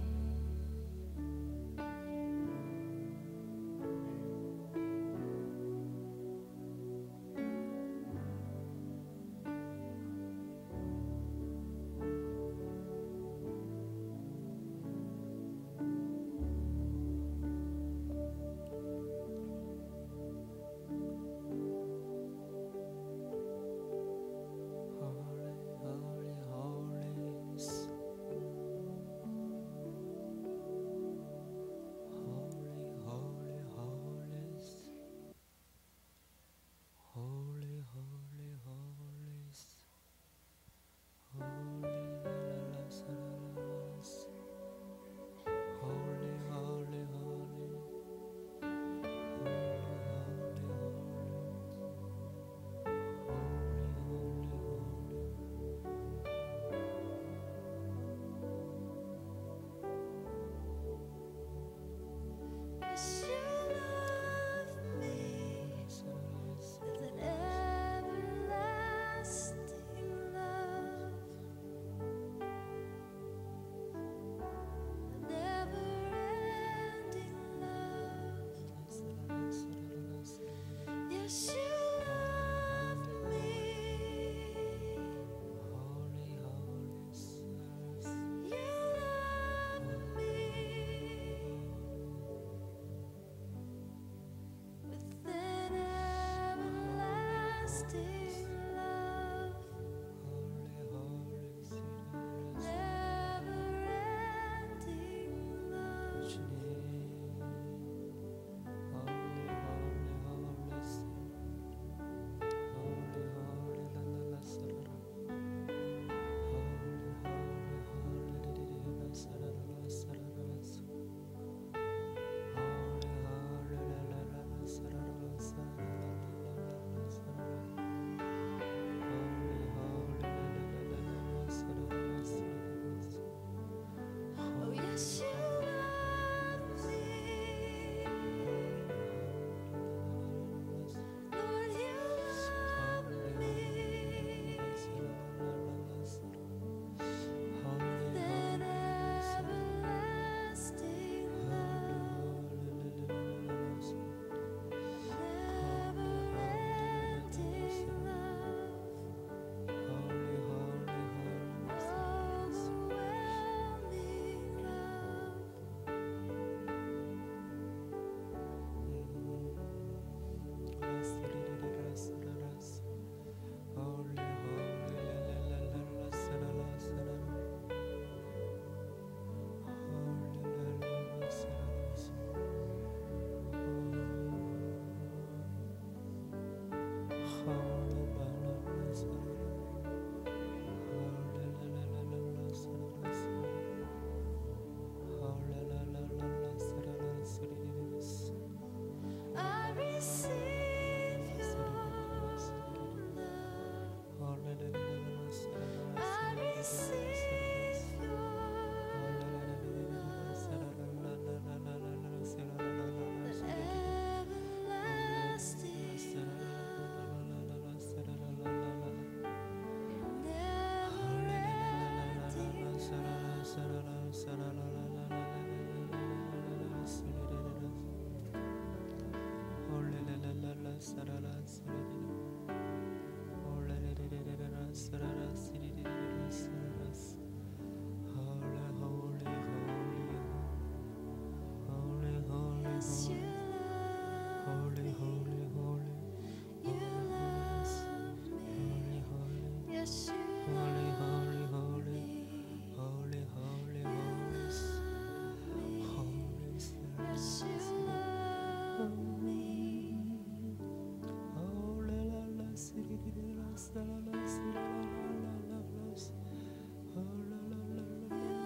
Oh, yes, you love me. Lord, you love me. That everlasting love, never-ending love, overwhelming love. I receive your love. I receive your love. That everlasting love, never-ending Yes, you love me. You love me. Yes, you love me. You love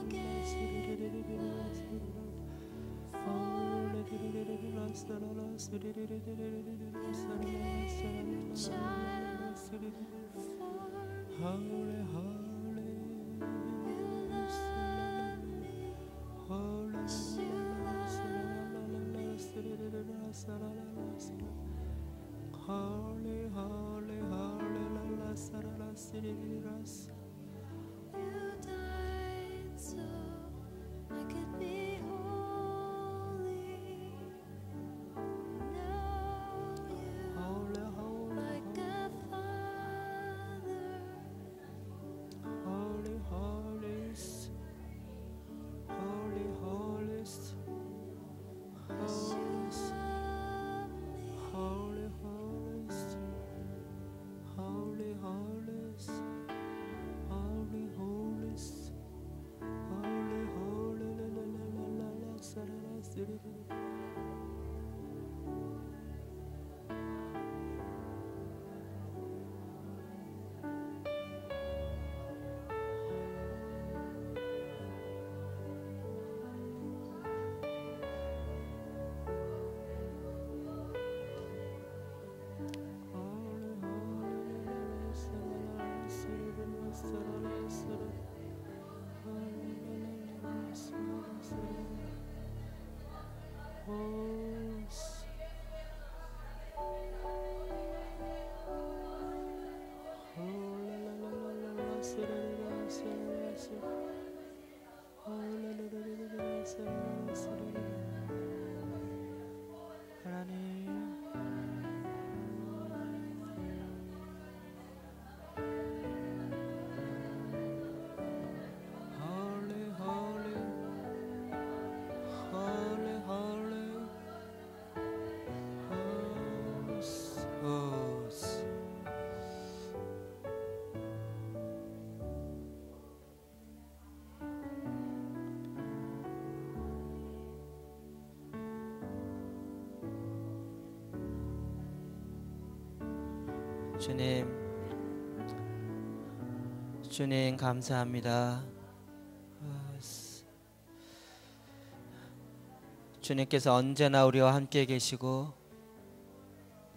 me. Yes, you love me. You gave your child for me. You love me. Yes, you love me. Holy, holy, holy, la la You died so I could be holy. Know you holy, holy, like a father. holy, holiest, holy, holiest, Yes, you holiest, love me. holy, holiest, holy, holiest, 주님 감사합니다. 주님께서 언제나 우리와 함께 계시고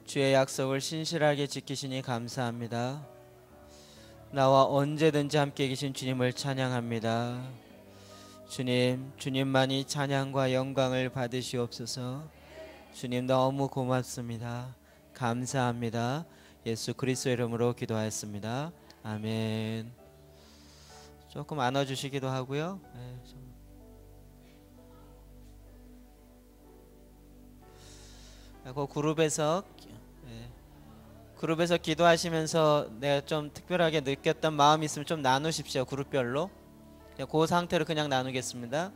주의 약속을 신실하게 지키시니 감사합니다. 나와 언제든지 함께 계신 주님을 찬양합니다. 주님, 주님만이 찬양과 영광을 받으시옵소서. 주님 너무 고맙습니다. 감사합니다. 예수 그리스도의 이름으로 기도하였습니다. 아멘. 조금 안아주시기도 하고요. 네, 그 그룹에서 기도하시면서 내가 좀 특별하게 느꼈던 마음이 있으면 좀 나누십시오. 그룹별로. 그 상태로 그냥 나누겠습니다.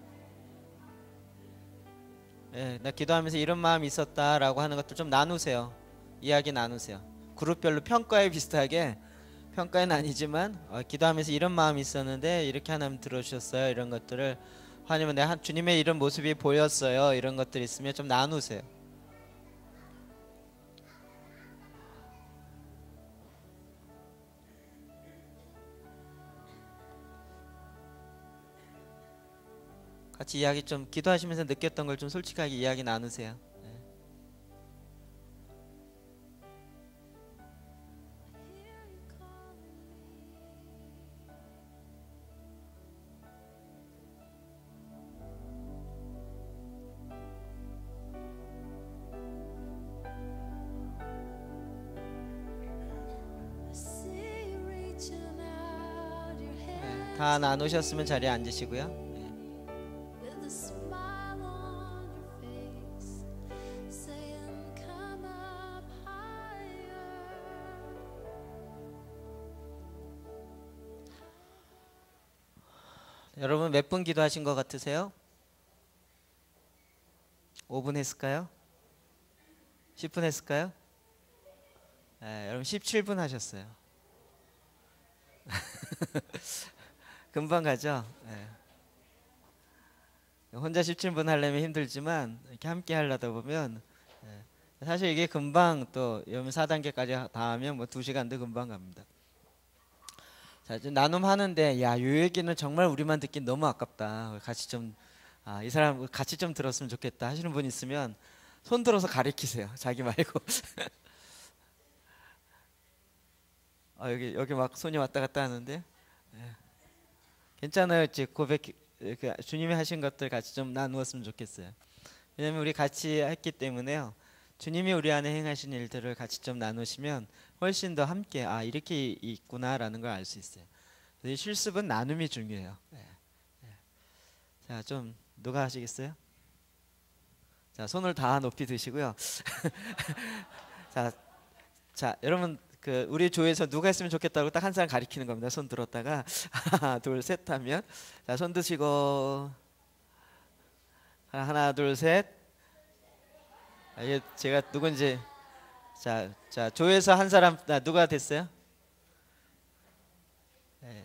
나 기도하면서 이런 마음이 있었다라고 하는 것들 좀 나누세요. 이야기 나누세요. 그룹별로 평가에 비슷하게, 평가는 아니지만 기도하면서 이런 마음이 있었는데 이렇게 하나님 들어주셨어요. 이런 것들을, 아니면 내가 주님의 이런 모습이 보였어요. 이런 것들 있으면 좀 나누세요. 같이 이야기 좀, 기도하시면서 느꼈던 걸 좀 솔직하게 이야기 나누세요. 다 나누셨으면 자리에 앉으시고요. 여러분 몇 분 기도하신 것 같으세요? 5분 했을까요? 10분 했을까요? 여러분 17분 하셨어요. 금방 가죠? 혼자 17분 하려면 힘들지만 이렇게 함께 하려다 보면 사실 이게 금방, 또 여러분 4단계까지 다 하면 뭐 2시간도 금방 갑니다. 자, 좀 나눔하는데 야, 요 얘기는 정말 우리만 듣긴 너무 아깝다. 같이 좀 이 사람 같이 좀 들었으면 좋겠다 하시는 분 있으면 손 들어서 가리키세요. 자기 말고. 여기 막 손이 왔다 갔다 하는데 괜찮아요. 이제 고백, 주님이 하신 것들 같이 좀 나누었으면 좋겠어요. 왜냐면 우리 같이 했기 때문에요. 주님이 우리 안에 행하신 일들을 같이 좀 나누시면 훨씬 더 함께 이렇게 있구나라는 걸 알 수 있어요. 이 실습은 나눔이 중요해요. 자, 좀 누가 하시겠어요? 자, 손을 다 높이 드시고요. 자, 여러분 우리 조에서 누가 했으면 좋겠다고 딱 한 사람 가리키는 겁니다. 손 들었다가 하나, 둘, 셋 하면, 자, 손 드시고 하나, 둘, 셋. 이게 제가 누군지, 자, 조에서 한 사람 누가 됐어요?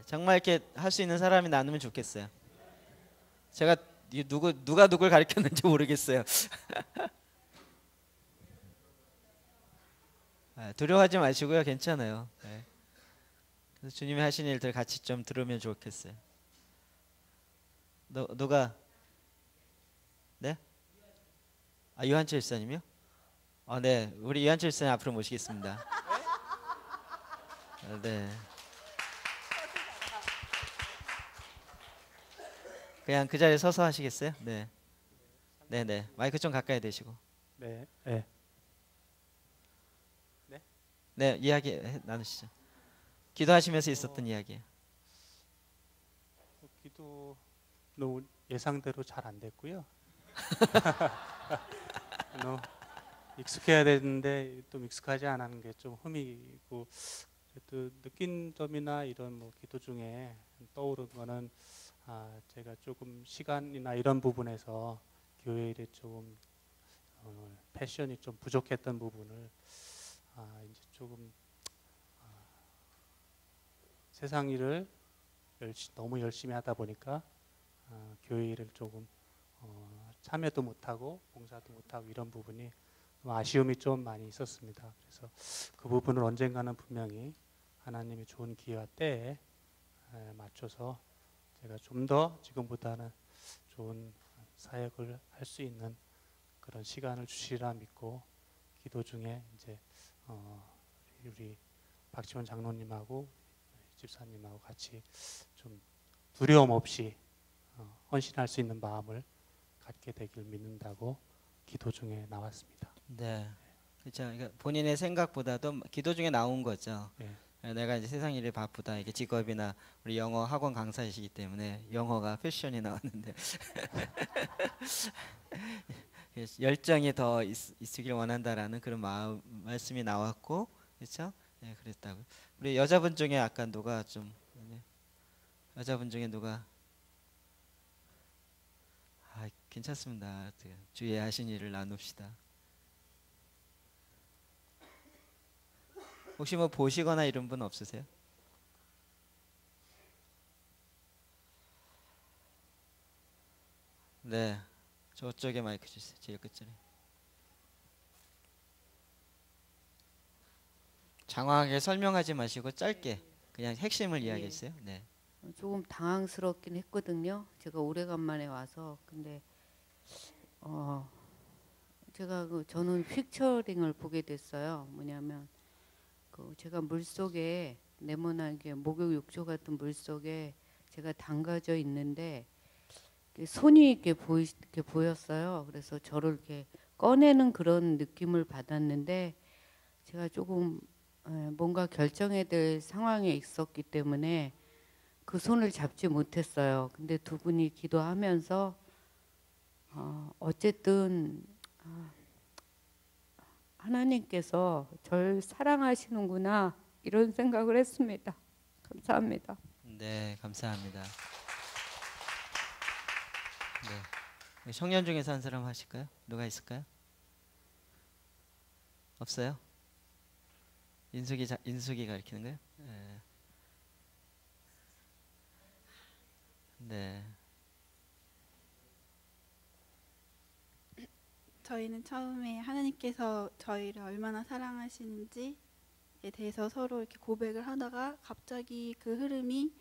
정말 이렇게 할 수 있는 사람이 나누면 좋겠어요. 제가 누가 누굴 가리켰는지 모르겠어요. 두려워하지 마시고요. 괜찮아요. 그래서 주님이 하신 일들 같이 좀 들으면 좋겠어요. 누가? 네? 유한철 집사님이요? 네, 우리 유한철 집사님 앞으로 모시겠습니다. 네. 그냥 그 자리에 서서 하시겠어요? 네. 네네. 마이크 좀 가까이 대시고. 네. 네, 이야기 나누시죠. 기도하시면서 있었던 이야기예요. 기도 너무 예상대로 잘 안 됐고요. 익숙해야 되는데 또 익숙하지 않은 게 좀 흠이고, 또 느낀 점이나 이런 뭐 기도 중에 떠오른 거는 제가 조금 시간이나 이런 부분에서 교회 일에 좀 패션이 좀 부족했던 부분을 이제 조금 세상 일을 너무 열심히 하다 보니까 교회 일을 조금 참여도 못하고 봉사도 못하고 이런 부분이 아쉬움이 좀 많이 있었습니다. 그래서 그 부분을 언젠가는 분명히 하나님의 좋은 기회와 때에 맞춰서 제가 좀 더 지금보다는 좋은 사역을 할 수 있는 그런 시간을 주시리라 믿고 기도 중에 이제 우리 박지원 장로님하고 집사님하고 같이 좀 두려움 없이 헌신할 수 있는 마음을 갖게 되길 믿는다고 기도 중에 나왔습니다. 네, 그렇죠. 그러니까 본인의 생각보다도 기도 중에 나온 거죠. 예. 내가 이제 세상 일이 바쁘다. 이게 직업이나 우리 영어 학원 강사이시기 때문에 영어가 패션이 나왔는데 열정이 더 있으길 원한다라는 그런 말씀이 나왔고, 그렇죠? 네, 그랬다고. 우리 여자분 중에 아까 누가 좀 여자분 중에 누가 괜찮습니다. 주위에 하신 일을 나눕시다. 혹시 뭐 보시거나 이런 분 없으세요? 네, 저쪽에 마이크 주세요. 제일 끝자리. 장황하게 설명하지 마시고 짧게 그냥 핵심을 이야기해 주세요. 네. 조금 당황스럽긴 했거든요. 제가 오래간만에 와서. 근데 제가 저는 픽처링을 보게 됐어요. 뭐냐면 제가 물속에 네모나게 목욕 욕조 같은 물속에 제가 담가져 있는데 손이 이렇게 보였어요. 그래서 저를 이렇게 꺼내는 그런 느낌을 받았는데 제가 조금 뭔가 결정해야 될 상황에 있었기 때문에 그 손을 잡지 못했어요. 근데 두 분이 기도하면서 어쨌든 하나님께서 절 사랑하시는구나 이런 생각을 했습니다. 감사합니다. 네, 감사합니다. 네. 청년 중에서 한 사람 하실까요? 누가 있을까요? 없어요? 인숙이가 가르치는 거예요? 네. 네. 저희는 처음에 하나님께서 저희를 얼마나 사랑하시는지에 대해서 서로 이렇게 고백을 하다가 갑자기 그 흐름이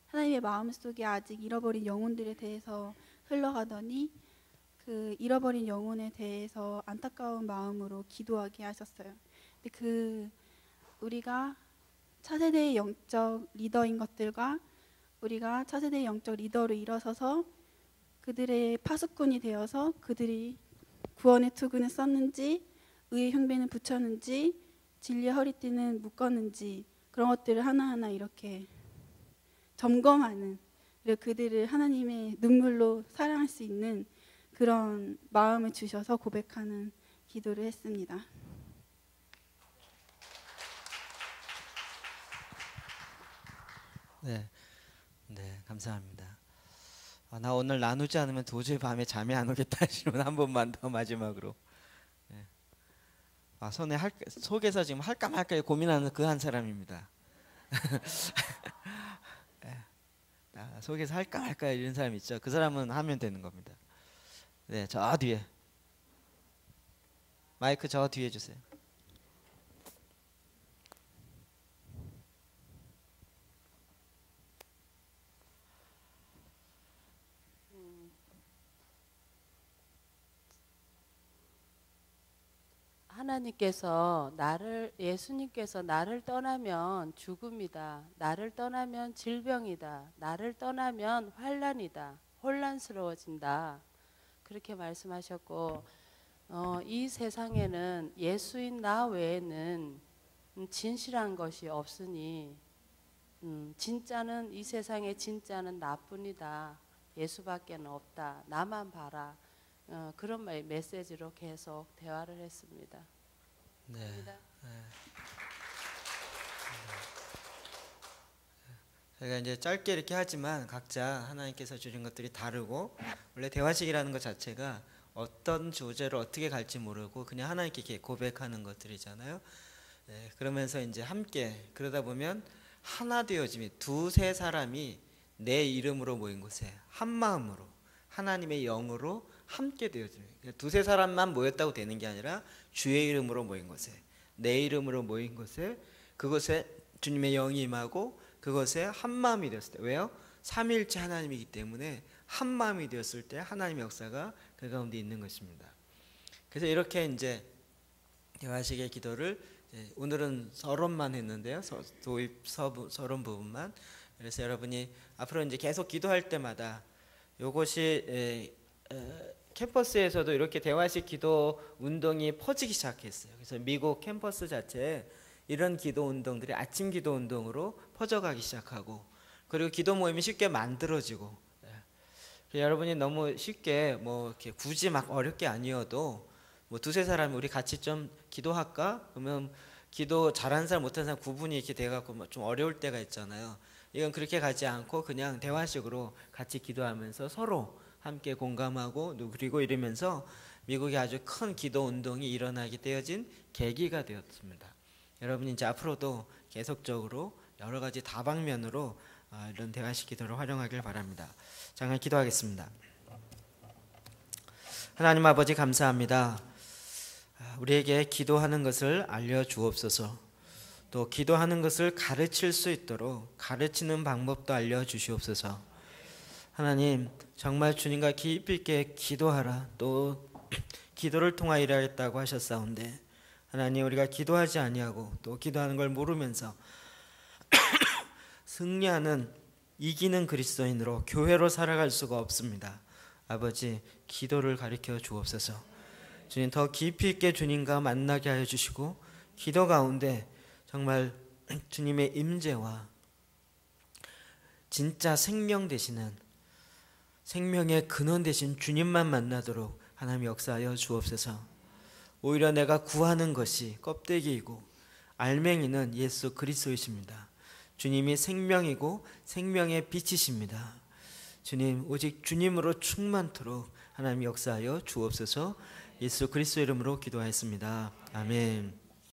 하나님의 마음속에 아직 잃어버린 영혼들에 대해서 흘러가더니 그 잃어버린 영혼에 대해서 안타까운 마음으로 기도하게 하셨어요. 근데 우리가 차세대의 영적 리더인 것들과 우리가 차세대의 영적 리더로 일어서서 그들의 파수꾼이 되어서 그들이 구원의 투구는 썼는지 의의 흉배는 붙였는지 진리의 허리띠는 묶었는지 그런 것들을 하나하나 이렇게 점검하는, 그리고 그들을 하나님의 눈물로 사랑할 수 있는 그런 마음을 주셔서 고백하는 기도를 했습니다. 네. 네, 감사합니다. 나 오늘 나누지 않으면 도저히 밤에 잠이 안 오겠다 하시면 한 번만 더 마지막으로. 네. 속에서 지금 할까 말까 고민하는 그 한 사람입니다. 네. 속에서 할까 말까 이런 사람 있죠. 그 사람은 하면 되는 겁니다. 네, 저 뒤에 마이크 저 뒤에 주세요. 예수님께서 나를 떠나면 죽음이다. 나를 떠나면 질병이다. 나를 떠나면 환난이다. 혼란스러워진다. 그렇게 말씀하셨고, 이 세상에는 예수인 나 외에는 진실한 것이 없으니, 진짜는 이 세상의 진짜는 나뿐이다. 예수밖에는 없다. 나만 봐라. 그런 메시지로 계속 대화를 했습니다. 네. 제가 이제 짧게 이렇게 하지만 각자 하나님께서 주신 것들이 다르고, 원래 대화식이라는 것 자체가 어떤 주제를 어떻게 갈지 모르고 그냥 하나님께 이렇게 고백하는 것들이잖아요. 네, 그러면서 이제 함께 그러다 보면 하나 되어짐이, 두세 사람이 내 이름으로 모인 곳에 한 마음으로 하나님의 영으로 함께 되어지는, 두세 사람만 모였다고 되는 게 아니라 주의 이름으로 모인 곳에, 내 이름으로 모인 곳에, 그곳에 주님의 영이 임하고 그것에 한 마음이 되었을 때, 왜요? 삼위일체 하나님이기 때문에 한 마음이 되었을 때 하나님의 역사가 그 가운데 있는 것입니다. 그래서 이렇게 이제 대화식의 기도를 오늘은 서론만 했는데요, 도입 서론 부분만. 그래서 여러분이 앞으로 이제 계속 기도할 때마다 이것이 캠퍼스에서도 이렇게 대화식 기도 운동이 퍼지기 시작했어요. 그래서 미국 캠퍼스 자체에 이런 기도 운동들이 아침 기도 운동으로 퍼져가기 시작하고, 그리고 기도 모임이 쉽게 만들어지고, 여러분이 너무 쉽게 뭐 이렇게 굳이 막 어렵게 아니어도 뭐 두세 사람이 우리 같이 좀 기도할까? 그러면 기도 잘하는 사람 못하는 사람 구분이 이렇게 돼갖고 좀 어려울 때가 있잖아요. 이건 그렇게 가지 않고 그냥 대화식으로 같이 기도하면서 서로 함께 공감하고 누그리고 이러면서 미국에 아주 큰 기도 운동이 일어나게 되어진 계기가 되었습니다. 여러분이 이제 앞으로도 계속적으로 여러 가지 다방면으로 이런 대화식 기도를 활용하길 바랍니다. 잠깐 기도하겠습니다. 하나님 아버지 감사합니다. 우리에게 기도하는 것을 알려주옵소서. 또 기도하는 것을 가르칠 수 있도록 가르치는 방법도 알려주시옵소서. 하나님, 정말 주님과 깊이 있게 기도하라, 또 기도를 통하여 일하겠다고 하셨사온데, 하나님, 우리가 기도하지 아니하고 또 기도하는 걸 모르면서 승리하는, 이기는 그리스도인으로 교회로 살아갈 수가 없습니다. 아버지, 기도를 가르쳐 주옵소서. 주님, 더 깊이 있게 주님과 만나게 하여 주시고, 기도 가운데 정말 주님의 임재와 진짜 생명 되시는, 생명의 근원 되신 주님만 만나도록 하나님 역사하여 주옵소서. 오히려 내가 구하는 것이 껍데기이고 알맹이는 예수 그리스도이십니다. 주님이 생명이고 생명의 빛이십니다. 주님, 오직 주님으로 충만토록 하나님 역사하여 주옵소서. 예수 그리스도 이름으로 기도하였습니다. 아멘.